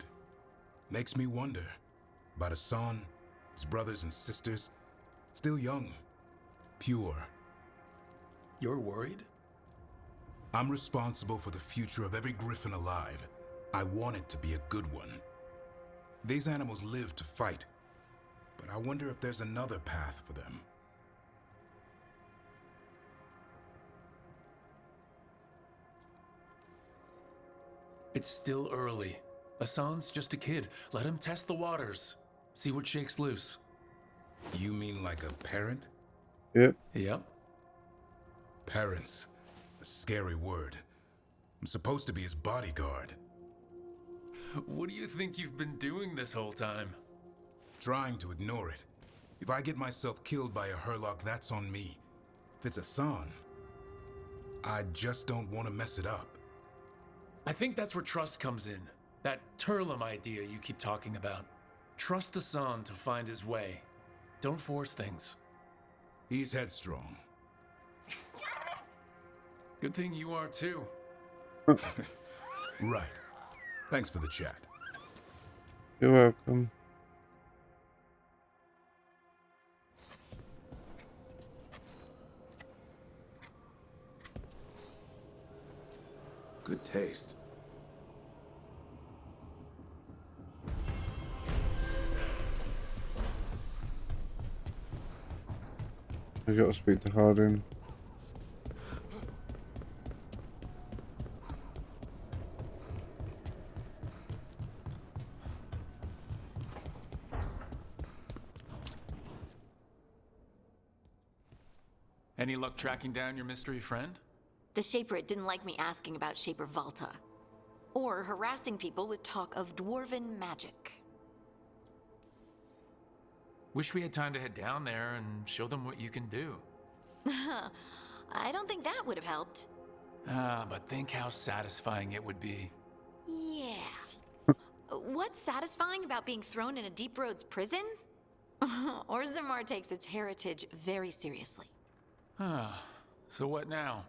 Makes me wonder about Hassan his brothers and sisters, still young, pure. You're worried? I'm responsible for the future of every griffin alive. I want it to be a good one. These animals live to fight, but I wonder if there's another path for them. It's still early. Hassan's just a kid. Let him test the waters. See what shakes loose. You mean like a parent? Yep. Yep. Parents. A scary word. I'm supposed to be his bodyguard. What do you think you've been doing this whole time? Trying to ignore it. If I get myself killed by a Hurlock, that's on me. If it's Hassan, I just don't want to mess it up. I think that's where trust comes in. That Turlum idea you keep talking about. Trust Hassan to find his way. Don't force things. He's headstrong. Good thing you are too. Right. Thanks for the chat. You're welcome. Good taste. I gotta speak to Hardin. Any luck tracking down your mystery friend? The Shaper didn't like me asking about Shaper Valta, or harassing people with talk of dwarven magic. Wish we had time to head down there and show them what you can do. I don't think that would have helped. But think how satisfying it would be. Yeah. What's satisfying about being thrown in a Deep Roads prison? Orzammar takes its heritage very seriously. So what now?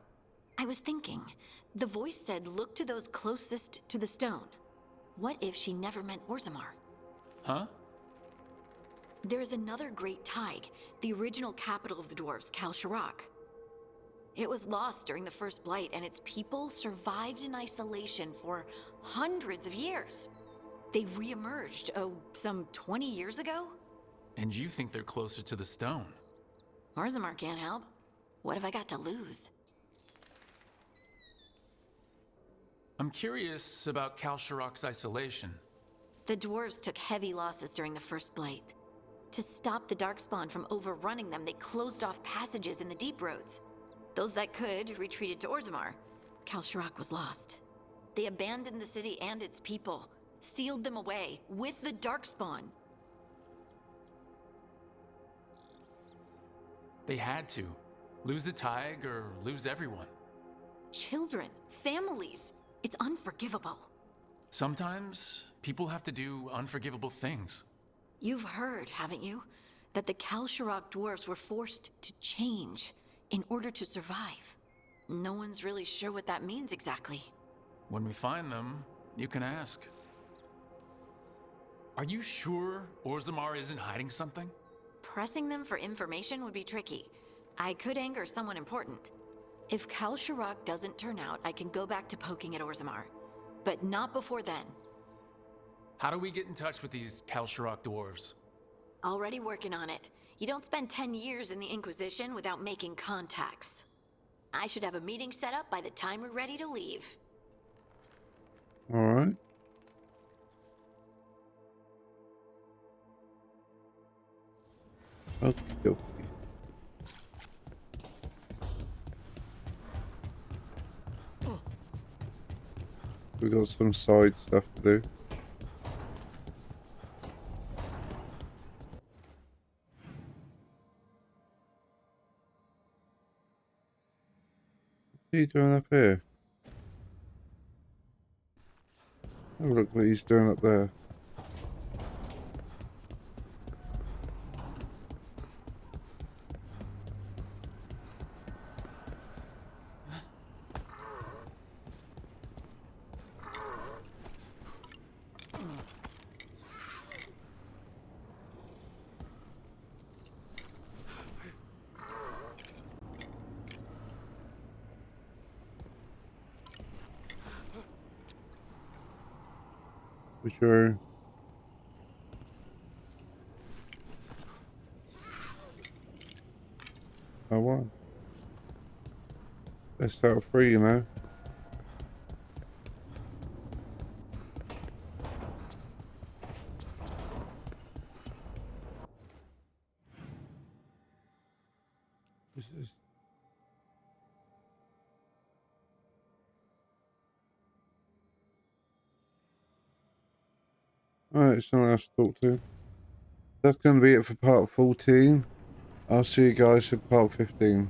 I was thinking, the voice said look to those closest to the stone. What if she never meant Orzammar? Huh? There is another great Tig, the original capital of the dwarves, Kal Shirak. It was lost during the First Blight, and its people survived in isolation for hundreds of years. They re-emerged, some 20 years ago? And you think they're closer to the stone? Orzammar can't help. What have I got to lose? I'm curious about Kal Shirak's isolation. The dwarves took heavy losses during the First Blight. To stop the Darkspawn from overrunning them, they closed off passages in the Deep Roads. Those that could retreated to Orzammar. Kal Shirak was lost. They abandoned the city and its people, sealed them away with the Darkspawn. They had to. Lose a Tig or lose everyone. Children, families. It's unforgivable. Sometimes people have to do unforgivable things. You've heard, haven't you, that the Kal Shirak dwarves were forced to change in order to survive. No one's really sure what that means exactly. When we find them, you can ask. Are you sure Orzammar isn't hiding something? Pressing them for information would be tricky. I could anger someone important. If Kal Shirak doesn't turn out, I can go back to poking at Orzammar. But not before then. How do we get in touch with these Kal Shirak dwarves? Already working on it. You don't spend 10 years in the Inquisition without making contacts. I should have a meeting set up by the time we're ready to leave. Alright. Okie dokie. We got some side stuff to do. What are you doing up here? Oh, look what he's doing up there. For sure. I won. Best out of 3, you know. This is... Alright, it's not nice to talk to. That's going to be it for part 14. I'll see you guys for part 15.